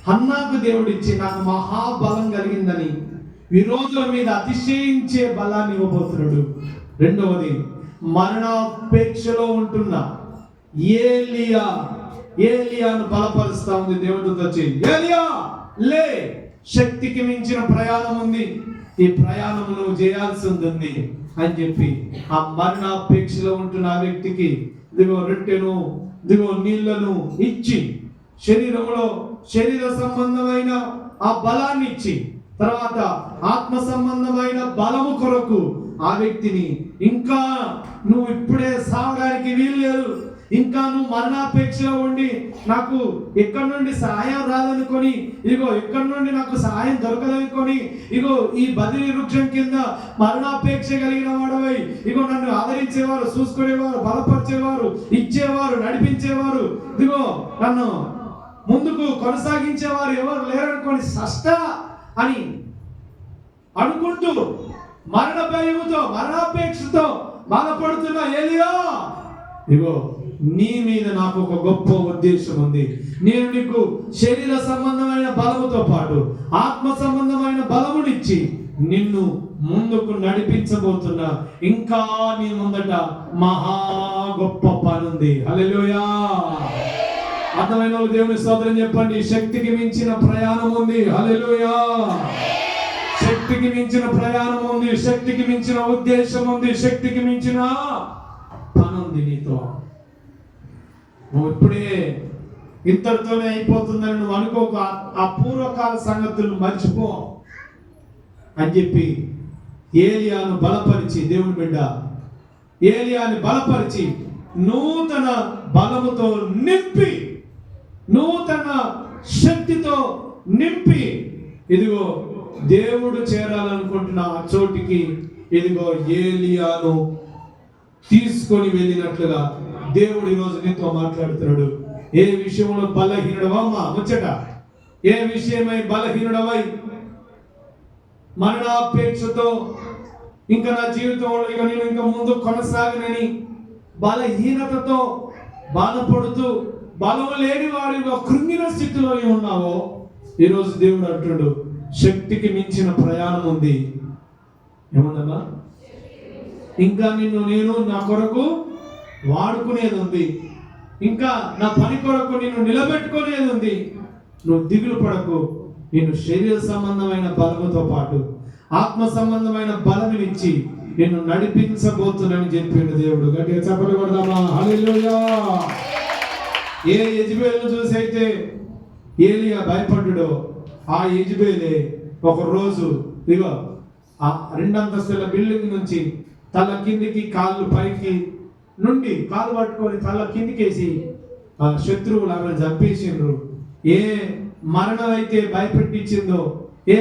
హన్నాకు దేవుడు ఇచ్చి నాకు మహాబలం కలిగిందని విరోధుల మీద అతిశయించే బలాన్ని ఇవ్వబోతున్నాడు. రెండవది, మరణాపేక్షలో ఉంటున్న ఏలియాను బలపరుస్తా ఉంది దేవుడితో వచ్చి, ఏలియా లే, శక్తికి మించిన ప్రయాణం ఉంది, ఈ ప్రయాణం నువ్వు చేయాల్సి ఉంటుంది అని చెప్పి ఆ మరణాపేక్షలో ఉంటున్న ఆ వ్యక్తికి ఇదిగో రొట్టెను, ఇదిగో నీళ్లను ఇచ్చి శరీర సంబంధమైన ఆ బలాన్ని ఇచ్చి, తర్వాత ఆత్మ సంబంధమైన బలము కొరకు ఆ వ్యక్తిని, ఇంకా నువ్వు ఇప్పుడే సావడానికి వీలు లేదు, ఇంకా నువ్వు మరణాపేక్షలో ఉండి నాకు ఎక్కడి నుండి సహాయం రాదనుకొని, ఇగో ఎక్కడి నుండి నాకు సహాయం దొరకదనుకొని, ఇగో ఈ బదిలీ వృక్షం కింద మరణాపేక్ష కలిగిన వాడవై, ఇగో నన్ను ఆదరించేవారు, చూసుకునేవారు, బలపరిచేవారు, ఇచ్చేవారు, నడిపించేవారు, ఇదిగో నన్ను ముందుకు కొనసాగించేవారు ఎవరు లేరనుకొని సష్ట అని అనుకుంటూ మరణ భయముతో, మరణాపేక్షతో బాధపడుతున్న ఏలియా, ఇగో నీ మీద నాకు ఒక గొప్ప ఉద్దేశం ఉంది. నేను నీకు శరీర సంబంధమైన బలముతో పాటు ఆత్మ సంబంధమైన బలమునిచ్చి నిన్ను ముందుకు నడిపించబోతున్నా. ఇంకా నీ ముందట మహా గొప్ప పని ఉంది. హల్లెలూయా. అర్థమైన వాళ్ళు దేవుని స్తోత్రం చెప్పండి. శక్తికి మించిన ప్రయాణం ఉంది. హల్లెలూయా. శక్తికి మించిన ప్రయాణం ఉంది, శక్తికి మించిన ఉద్దేశం ఉంది, శక్తికి మించిన పని ఉంది నీతో. నువ్వు ఇప్పుడే ఇంతటితోనే అయిపోతుందని నువ్వు అనుకోక ఆ పూర్వకాల సంగతులను మర్చిపో అని చెప్పి ఏలియాను బలపరిచి, దేవుని బిడ్డ ఏలియాని బలపరిచి నూతన బలముతో నింపి, నూతన శక్తితో నింపి, ఇదిగో దేవుడు చేరాలనుకుంటున్న ఆ చోటికి ఇదిగో ఏలియాను తీసుకొని వెళ్ళినట్లుగా దేవుడు ఈరోజు నీతో మాట్లాడుతున్నాడు. ఏ విషయంలో బలహీనుడవా అమ్మా ముచ్చట, ఏ విషయమై బలహీనుడవై మరణాపేక్షతో ఇంకా నా జీవితంలో ఇక నేను ఇంకా ముందు కొనసాగనని బలహీనతతో బాధపడుతూ బలం లేని వాడిగా కృంగిన స్థితిలో ఉన్నావో, ఈరోజు దేవుడు అంటున్నాడు శక్తికి మించిన ప్రయాణం ఉంది. ఏమన్నా ఇంకా నేను నా కొరకు వాడుకునేది ఉంది, ఇంకా నా పని కొరకు నిన్ను నిలబెట్టుకునేది ఉంది. నువ్వు దిగులు పడకు. నేను శరీర సంబంధమైన బలముతో పాటు ఆత్మ సంబంధమైన బలమునిచ్చి నిన్ను నడిపించబోతున్నానని చెప్పిండు దేవుడు. గట్టిగా చప్పట్లు కొడదామా? హల్లెలూయా. ఏ యెజబెలును చూసి అయితే ఏలియా భయపడ్డాడో, ఆ యెజబెలే ఒక రోజు ఇగో ఆ 2 అంతస్తుల బిల్డింగ్ నుంచి తల కిందికి కాళ్ళు పైకి నుండి కాలు పట్టుకొని తల కిందికేసి ఆ శత్రువులు ఆమెను చంపేసిండ్రు. ఏ మరణం అయితే భయపెట్టించిందో, ఏ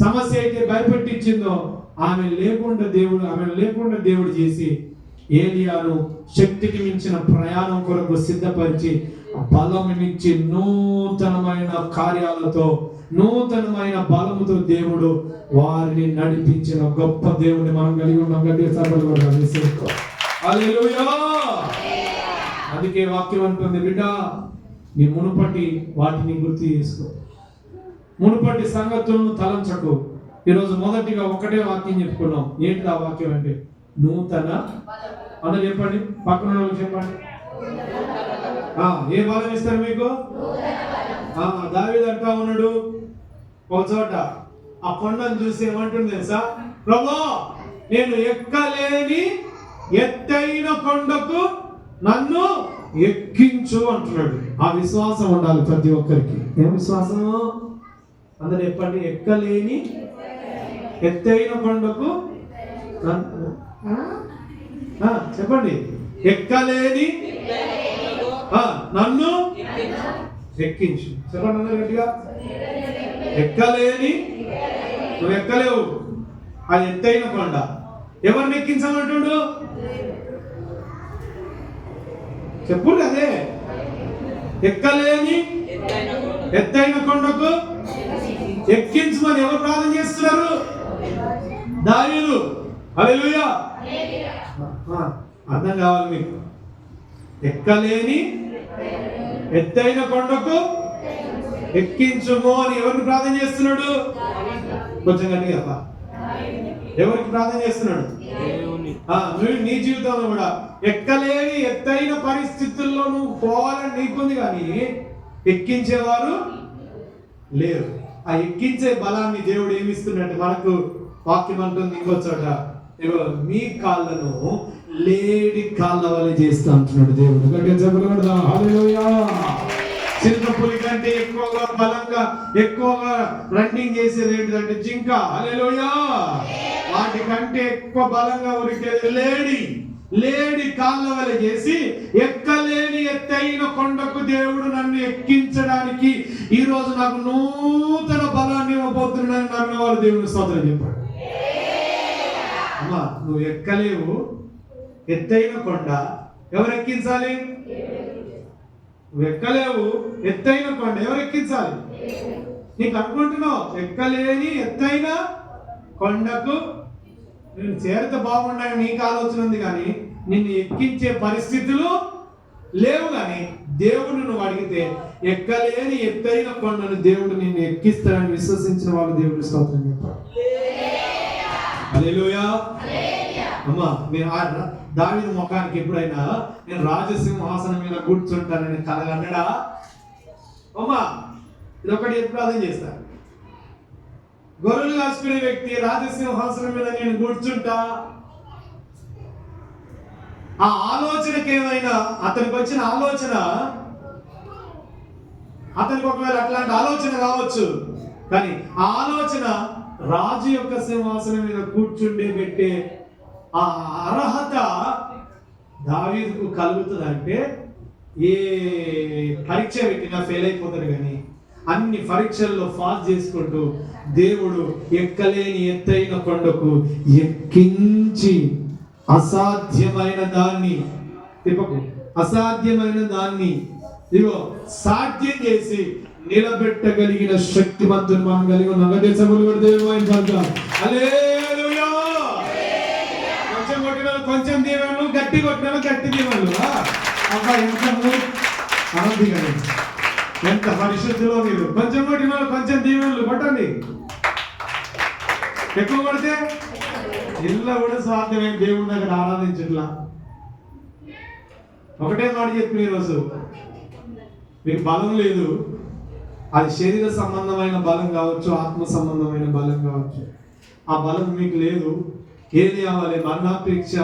సమస్య అయితే భయపెట్టించిందో ఆమెను లేకుండా దేవుడు చేసి ఏలియాను శక్తికి మించిన ప్రయాణం కొరకు సిద్ధపరిచి బలమునిచ్చి నూతనమైన కార్యాలతో నూతనమైన బలముతో దేవుడు వారిని నడిపించిన గొప్ప దేవుని మనం కలిగి ఉన్నాం. హల్లెలూయా. అందుకే వాక్యం అంటుంది, బిడ్డ నీ మునుపటి వాటిని గుర్తు చేసుకో, మునుపటి సంగతులను తలంచకు. ఈరోజు మొదటిగా ఒకటే వాక్యం చెప్పుకున్నాం. ఏంటి ఆ వాక్యం అంటే నూతన. అందరూ చెప్పండి, పక్కన వాళ్ళకి చెప్పండి. ఏ బలం ఇస్తారు మీకు? దావీదు అంటా ఉన్నాడు ఒక చోట, ఆ కొండను చూసి ఏమంటుంది తెలుసా? ప్రభువా, నేను ఎక్కలేని ఎత్తైన కొండకు నన్ను ఎక్కించు అంటున్నాడు. ఆ విశ్వాసం ఉండాలి ప్రతి ఒక్కరికి. ఏం విశ్వాసము? అందరూ చెప్పండి. ఎక్కలేని ఎత్తైన కొండకు చెప్పండి. ఎక్కలేని నన్ను ఎక్కించు. చెప్పండి అందరూ గట్టిగా. ఎక్కలేని, నువ్వు ఎక్కలేవు అది ఎత్తైన కొండ. ఎవరిని ఎక్కించమంటుడు? చెప్పు. అదే ఎక్కలేని ఎత్తైన కొండకు ఎక్కించమని ఎవరు ప్రార్థన చేస్తున్నారు? దావీదు. హల్లెలూయా. అర్థం కావాలి మీకు. ఎక్కలేని ఎత్తైన కొండకు ఎక్కించుము అని ఎవరిని ప్రార్థన చేస్తున్నాడు? కొంచెం గట్టిగా. ఎవరికి ప్రార్థన చేస్తున్నాడు? నువ్వు నీ జీవితంలో కూడా ఎక్కలేని ఎత్తైన పరిస్థితుల్లో నువ్వు పోవాలని నీకుంది, కానీ ఎక్కించేవారు లేరు. ఆ ఎక్కించే బలాన్ని దేవుడు ఏమిస్తున్నట్టు మనకు వాక్యం అంటుంది ఇంకో చోట, మీ కాళ్ళను లేడి కాళ్ళ వలె చేస్తా అంటున్నాడు దేవుడు. గట్టిగా చెప్పకూడదా? హల్లెలూయా. చిరుతపులి కంటే ఎక్కువగా బలంగా ఎక్కువగా రన్నింగ్ చేసేది ఏంటంటే జింక. హల్లెలూయా. వాటి కంటే ఎక్కువ బలంగా ఉరికేది లేడి కాళ్ళ వలె చేసి ఎక్కలేని ఎత్తైన కొండకు దేవుడు నన్ను ఎక్కించడానికి ఈ రోజు నాకు నూతన బలాన్ని ఇవ్వబోతున్నాడని నమ్మిన వాళ్ళు దేవుని స్తోత్రం చెప్పాడు. అమ్మా, నువ్వు ఎక్కలేవు ఎత్తైన కొండ, ఎవరు ఎక్కించాలి? నువ్వు ఎక్కలేవు ఎత్తైన కొండ, ఎవరు ఎక్కించాలి? నీకు అనుకుంటున్నావు ఎక్కలేని ఎత్తైన కొండకు నేను చేరితే బాగుండని నీకు ఆలోచన ఉంది, కానీ నిన్ను ఎక్కించే పరిస్థితులు లేవు. కానీ దేవుడు నువ్వు అడిగితే ఎక్కలేని ఎత్తైన కొండను దేవుడు నిన్ను ఎక్కిస్తాడని విశ్వసించిన వాళ్ళు దేవుడు స్తోత్రం చెప్పారు. హల్లెలూయా. అమ్మా, మీరు దావీదు ముఖానికి ఎప్పుడైనా నేను రాజసింహాసనం మీద కూర్చుంటానని కలగన్నాడా? అమ్మా, ఇదొకటి ఎప్పుడు అర్థం చేస్తారు. గొర్రెలు కాసుకునే వ్యక్తి రాజసింహాసనం మీద నేను కూర్చుంటా, ఆ ఆలోచనకి ఏమైనా అతనికి వచ్చిన ఆలోచన, అతనికి ఒకవేళ అట్లాంటి ఆలోచన రావచ్చు, కానీ ఆ ఆలోచన రాజు యొక్క సింహాసనం మీద కూర్చుండే పెట్టే ఆ అర్హత దావీదుకు కలుగుతుందంటే ఏ పరీక్ష పెట్టినా ఫెయిల్ అయిపోతాడు, కానీ అన్ని పరీక్షల్లో పాస్ చేసుకుంటూ దేవుడు ఎక్కలేని ఎత్తైన కొండకు ఎక్కించి అసాధ్యమైన దాన్ని అసాధ్యమైన దాన్ని ఇదిగో సాధ్యం చేసి నిలబెట్టగలిగిన శక్తిమంతుని మనం కలిగి ఉన్నాం. హల్లెలూయా. కొంచెం కొట్టిన కొంచెం దీవెనలు, గట్టి కొట్టిన గట్టి దీవెనలు. అబ్బా, ఎంత ఆనంది కానీ, ఎంత పరిశుద్ధిలో మీరు. కొంచెం కొట్టిన కొంచెం దీవెనలు కొట్టండి, ఎక్కువ కొడితే ఇళ్ళ కూడా స్వార్థమే. దేవుడి దగ్గర ఆరాధించట్లా. ఒకటే మాట చెప్పిన ఈరోజు, మీకు బలం లేదు. అది శరీర సంబంధమైన బలం కావచ్చు, ఆత్మ సంబంధమైన బలం కావచ్చు. ఆ బలం మీకు లేదు. ఏది అవ్వాలి? మరణాపేక్ష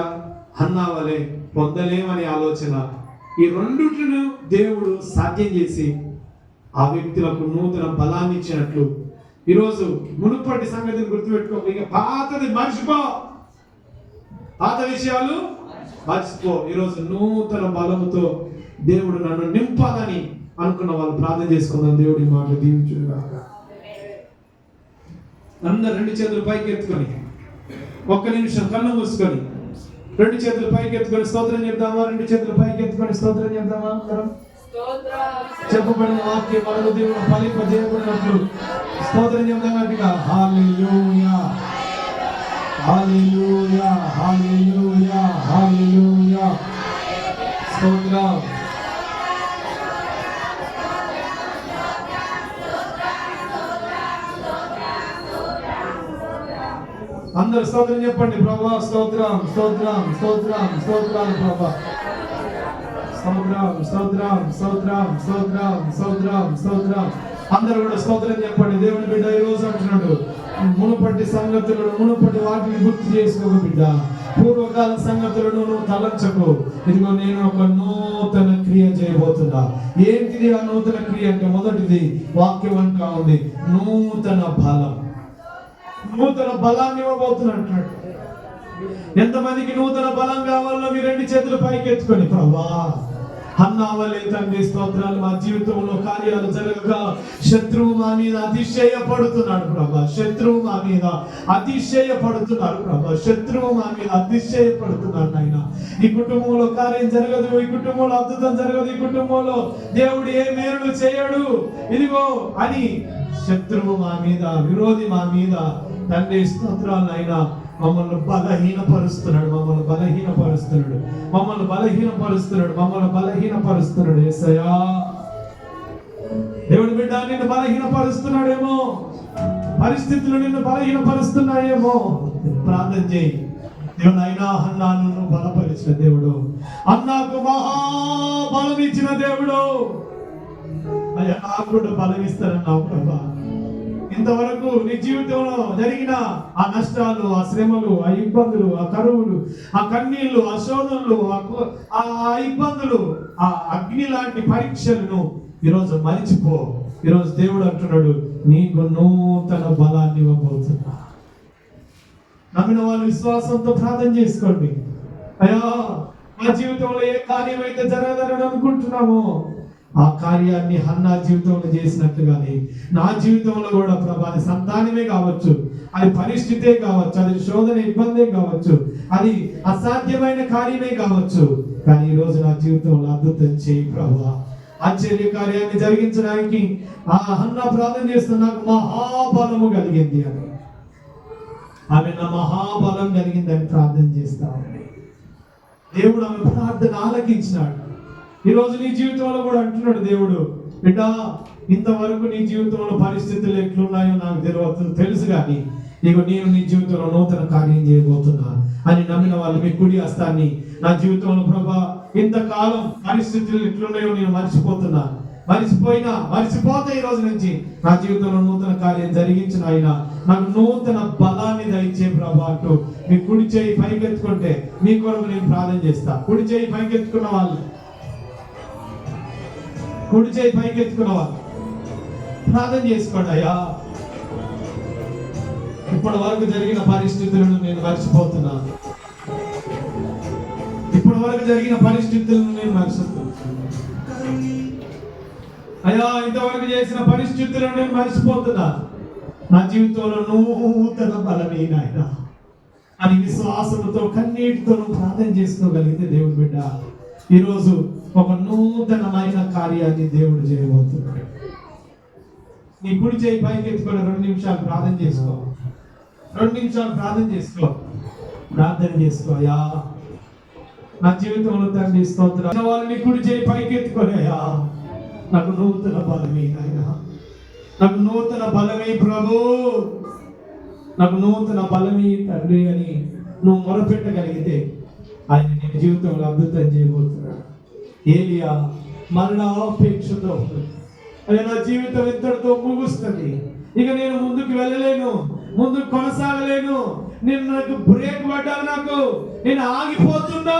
అన్నావలే పొందలేమనే ఆలోచన. ఈ రెండును దేవుడు సాధ్యం చేసి ఆ వ్యక్తులకు నూతన బలాన్ని ఇచ్చినట్లు ఈరోజు మునుపటి సంగతిని గుర్తుపెట్టుకో. ఇక పాతది మర్చిపో, పాత విషయాలు మర్చిపో. ఈరోజు నూతన బలముతో దేవుడు నన్ను నింపాలని అనుకున్న వాళ్ళు ప్రార్థన చేసుకుందాం. దేవుడి మాట దీవించుగాక. అందరూ రెండు చేతులు పైకి ఎత్తుకొని ఒక్క నిమిషం కళ్ళు మూసుకొని రెండు చేతులు పైకి ఎత్తుకొని స్తోత్రం చెప్దామా? రెండు చేతులు పైకి ఎత్తుకొని స్తోత్రం చెప్దామా? చెప్పబడిన వాక్యం మన దేవుడు ఫలింపజేయబడినట్లు స్తోత్రం చెప్దాం గట్టిగా. హల్లెలూయా, హల్లెలూయా, హల్లెలూయా, హల్లెలూయా. స్తోత్రం. అందరు స్తోత్రం చెప్పండి. ప్రభువా స్తోత్రం, స్తోత్రం, స్తోత్రం, స్తోత్రాలు ప్రభువా. స్తోత్రం, స్తోత్రం, స్తోత్రం, స్తోత్రం, స్తోత్రం, స్తోత్రం. అందరూ కూడా స్తోత్రం చెప్పండి. దేవుని బిడ్డ ఈ రోజు అంటున్నాడు, మునుపటి సంగతులను, మునుపటి వాటిని గుర్తు చేసుకోక బిడ్డ. పూర్వకాల సంగతులను నువ్వు తలంచకు. ఇదిగో నేను ఒక నూతన క్రియ చేయబోతున్నా. ఏంటిది ఆ నూతన క్రియ అంటే? మొదటిది వాక్యం అంటా ఉంది, నూతన బలం. నూతన బలాన్ని ఇవ్వబోతున్నట్టు. ఎంతమందికి నూతన బలం కావాలో మీ రెండు చేతులు పైకి ఎత్తుకొని, ప్రభా అన్నావలే తండ్రి స్తోత్రాలు. మా జీవితంలో కార్యాలు జరగక శత్రువు మా మీద అతిశయపడుతున్నాడు ప్రభా. శత్రువు మా మీద అతిశయపడుతున్నారు ప్రభా. శత్రువు మా మీద అతిశయపడుతున్నారు నాయన. ఈ కుటుంబంలో కార్యం జరగదు, ఈ కుటుంబంలో అద్భుతం జరగదు, ఈ కుటుంబంలో దేవుడు ఏ మేలు చేయడు ఇదిగో అని శత్రువు మా మీద, విరోధి మా మీద తండ్రి స్తోత్రాలు అయినా మమ్మల్ని బలహీనపరుస్తున్నాడు, మమ్మల్ని బలహీనపరుస్తున్నాడు, మమ్మల్ని బలహీనపరుస్తున్నాడు, మమ్మల్ని బలహీనపరుస్తున్నాడు. యేసయ్యా, దేవుడి బిడ్డ నిన్ను బలహీనపరుస్తున్నాడేమో, పరిస్థితులు నిన్ను బలహీనపరుస్తున్నాయేమో. ప్రార్థన చేయి. దేవుడు అయినా అన్నాను నువ్వు బలపరిచిన దేవుడు, అన్నాకు మహాబలం ఇచ్చిన దేవుడు. అయ్యా నాకు కూడా బలం ఇస్తారన్నావు ప్రభా. ఇంతవరకు నీ జీవితంలో జరిగిన ఆ నష్టాలు, ఆ శ్రమలు, ఆ ఇబ్బందులు, ఆ కరువులు, ఆ కన్నీళ్లు, ఆ శోధనలు, ఆ ఇబ్బందులు, ఆ అగ్ని లాంటి పరీక్షలను ఈరోజు మరిచిపో. ఈరోజు దేవుడు అంటున్నాడు, నీకు నూతన బలాన్ని ఇవ్వబోతున్నా. నమ్మిన వాళ్ళు విశ్వాసంతో ప్రార్థన చేసుకోండి. అయ్యా మా జీవితంలో ఏ కార్యం అయితే జరగదని అనుకుంటున్నామో ఆ కార్యాన్ని హన్నా జీవితంలో చేసినట్లుగానే నా జీవితంలో కూడా ప్రభా, అది సంతానమే కావచ్చు, అది పరిస్థితే కావచ్చు, అది శోధన ఇబ్బందే కావచ్చు, అది అసాధ్యమైన కార్యమే కావచ్చు, కానీ ఈరోజు నా జీవితంలో అద్భుతం చేయి ప్రభా. ఆశ్చర్య కార్యాన్ని జరిగించడానికి ఆ హన్నా ప్రార్థన చేస్తున్న నాకు మహాబలము కలిగింది అని. ఆమె నా మహాబలం కలిగిందని ప్రార్థన చేస్తా ఉంది. దేవుడు ఆమె ప్రార్థన ఆలకించినాడు. ఈరోజు నీ జీవితంలో కూడా అంటున్నాడు దేవుడు, బిడ్డ ఇంతవరకు నీ జీవితంలో పరిస్థితులు ఎట్లున్నాయో నాకు తెలుసు కానీ నేను నీ జీవితంలో నూతన కార్యం చేయబోతున్నా అని నమ్మిన వాళ్ళు మీ కుడి హస్తాన్ని నా జీవితంలో ప్రభా ఇంతకాలం పరిస్థితులు ఎట్లున్నాయో నేను మర్చిపోతున్నా, మర్చిపోతే ఈ రోజు నుంచి నా జీవితంలో నూతన కార్యం జరిగించిన ఆయన నాకు నూతన బలాన్ని దయచే ప్రభా అంటూ మీ కుడి చేయి పైకెత్తుకుంటే మీ కొరకు నేను ప్రార్థన చేస్తా. కుడి చేయి పైకెత్తుకున్న వాళ్ళు ప్రార్థన చేసుకోండి. అయ్యా ఇప్పటి వరకు జరిగిన పరిస్థితులను నేను మర్చిపోతున్నాను. అయ్యా ఇంతవరకు చేసిన పరిస్థితులను నేను మర్చిపోతున్నా. నా జీవితంలో నూతన బలమే నాయన అని విశ్వాసంతో కన్నీటితో ప్రార్థన చేసుకోగలిగితే దేవుడు బిడ్డ ఈరోజు ఒక నూతనమైన కార్యాన్ని దేవుడు చేయబోతున్నాడు. నీ కుడి చేయి పైకి ఎత్తుకొని 2 నిమిషాలు ప్రార్థన చేసుకో. ప్రార్థన చేసుకో. అయ్యా నా జీవితంలో తండ్రి స్తోత్రం. వాళ్ళని కుడి చేయి పైకి ఎత్తుకొని అయ్యా నాకు నూతన బలమే నాయన, నాకు నూతన బలమే ప్రభు, నాకు నూతన బలమే తండ్రి అని నువ్వు మొరపెట్టగలిగితే ఆయన నీ జీవితంలో అద్భుతం చేయబోతున్నాడు. ఏలియా మరణాపేక్షతో అయ్యా నా జీవితం ఇంతటితో ముగుస్తుంది, ఇక నేను ముందుకు వెళ్ళలేను, ముందుకు కొనసాగలేను, నేను నాకు బ్రేక్ పడ్డాను, నేను ఆగిపోతున్నా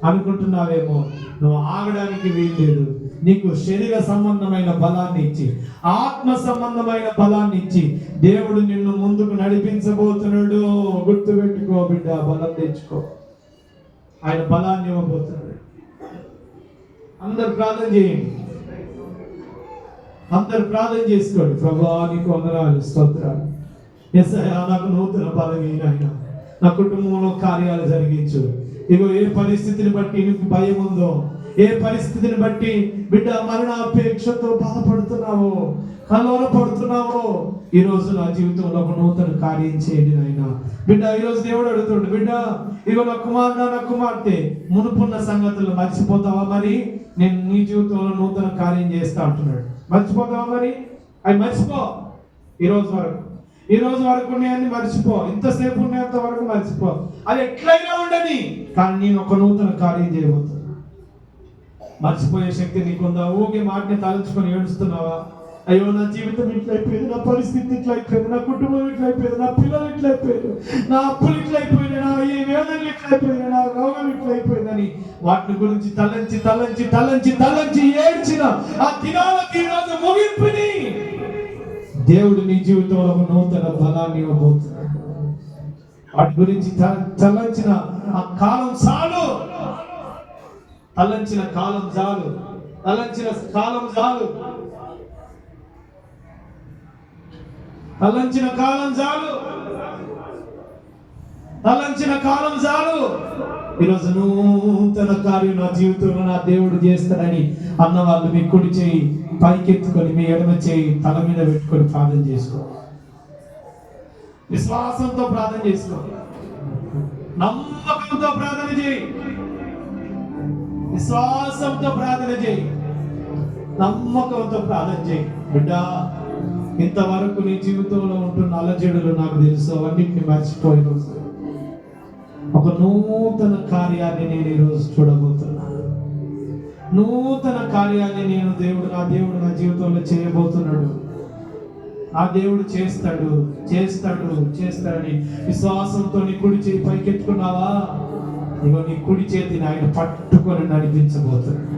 అనుకుంటున్నావేమో. నువ్వు ఆగడానికి వీల్లేదు. నీకు శరీర సంబంధమైన బలాన్ని ఇచ్చి, ఆత్మ సంబంధమైన బలాన్ని ఇచ్చి దేవుడు నిన్ను ముందుకు నడిపించబోతున్నాడు. గుర్తుపెట్టుకో బిడ్డ, బలం తెచ్చుకో. ఆయన బలాన్ని ఇవ్వబోతున్నాడు. అందరు ప్రార్థన చేయండి, అందరు ప్రార్థన చేసుకోండి. ప్రభువా నీకు వందనాలు, స్తోత్రాలు. యేసయ్యా నాకు నూతన బలమే నాయన, నా కుటుంబంలో కార్యాలు జరిగించు. ఇగో ఏ పరిస్థితిని బట్టి నీకు భయం ఉందో, ఏ పరిస్థితిని బట్టి బిడ్డ మరణాపేక్షతో బాధపడుతున్నావో, కలవరపడుతున్నావో, ఈ రోజు నా జీవితంలో ఒక నూతన కార్యం చేయండి నాయన. బిడ్డ ఈరోజు దేవుడు అడుగుతుండు, బిడ్డ ఇగో నా కుమారుడు నా కుమార్తె మునుపున్న సంగతులు మర్చిపోతావా? మరి నేను నీ జీవితంలో నూతన కార్యం చేస్తా అంటున్నాడు. మర్చిపోతావా? మరి అవి మర్చిపో. ఈ రోజు వరకు ఉన్నాయని మర్చిపో, ఇంతసేపు ఉన్నంత వరకు మర్చిపో. అది ఎట్లయినా ఉండని, కానీ నేను ఒక నూతన కార్యం చేయబోతున్నా. మర్చిపోయే శక్తి నీకుందా? ఊగే మాటని తలంచుకొని ఏడుస్తున్నావా? అయ్యో నా జీవితం ఇట్లయిపోయింది, నా పరిస్థితి ఇట్లయిపోయింది, నా కుటుంబం ఇట్లయిపోయింది, నా పిల్లలు ఇట్లయిపోయారు, నా అప్పులు ఇట్లయిపోయినా, నా ఈ వేదనలు ఇట్లయిపోయినా, నా రోగం ఇట్లయిపోయిందని వాటి గురించి తలంచి తలంచి తలంచి తలంచి ఏడ్చిన ఆ దినాలకి ఈరోజు ముగింపుని దేవుడు నీ జీవితంలో ఒక నూతన బలాన్ని ఇవ్వబోతున్నాడు. వాటి గురించి తలంచిన ఆ కాలం చాలు, తలంచిన కాలం చాలు, తలంచిన కాలం చాలు, తలంచిన కాలం చాలు, తలంచిన కాలం చాలు. ఈరోజు నూతన కార్యం నా జీవితంలో నా దేవుడు చేస్తాడని అన్నవాళ్ళు మీ కుడి చేయి పైకెత్తుకొని మీ ఎడమ చేయి తల మీద పెట్టుకొని ప్రార్థన చేసుకో. విశ్వాసంతో ప్రార్థన చేసుకో, నమ్మకంతో ప్రార్థన చేయి, విశ్వాసంతో ప్రార్థన చేయి, నమ్మకంతో ప్రార్థన చేయి. బిడ్డ ఇంతవరకు నీ జీవితంలో ఉంటున్న అలజడులు నాకు తెలుసు, అవన్నింటిని మర్చిపోయి ఒక నూతన కార్యాన్ని నేను ఈరోజు చూడబోతున్నాను. నూతన కార్యాన్ని నా దేవుడు నా జీవితంలో చేయబోతున్నాడు. ఆ దేవుడు చేస్తాడని విశ్వాసంతో నీ కుడి చేయి పైకెత్తుకున్నావా? ఇగో నీ కుడి చేతిని ఆయన పట్టుకొని నడిపించబోతున్నాడు.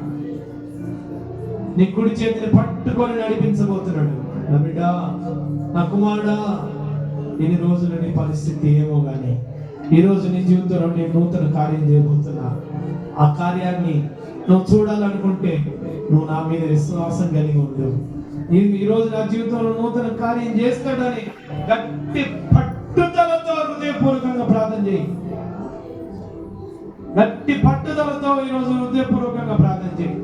నీ కుడి చేతిని పట్టుకొని నడిపించబోతున్నాడు. నా బిడ్డ, నా కుమారుడా, ఇన్ని రోజులు నీ పరిస్థితి ఏమో కానీ ఈ రోజు నీ జీవితంలో నేను నూతన కార్యం చేయబోతున్నా. ఆ కార్యాన్ని నువ్వు చూడాలనుకుంటే నువ్వు నా మీద విశ్వాసం కలిగి ఉండు. ఈ రోజు నా జీవితంలో నూతన కార్యం చేస్తాడని గట్టి పట్టుదలతో హృదయపూర్వకంగా ప్రార్థన చేయి. గట్టి పట్టుదలతో ఈరోజు హృదయపూర్వకంగా ప్రార్థన చేయి.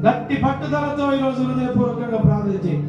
గట్టి పట్టుదలతో ఈరోజు హృదయపూర్వకంగా ప్రార్థన చేయి.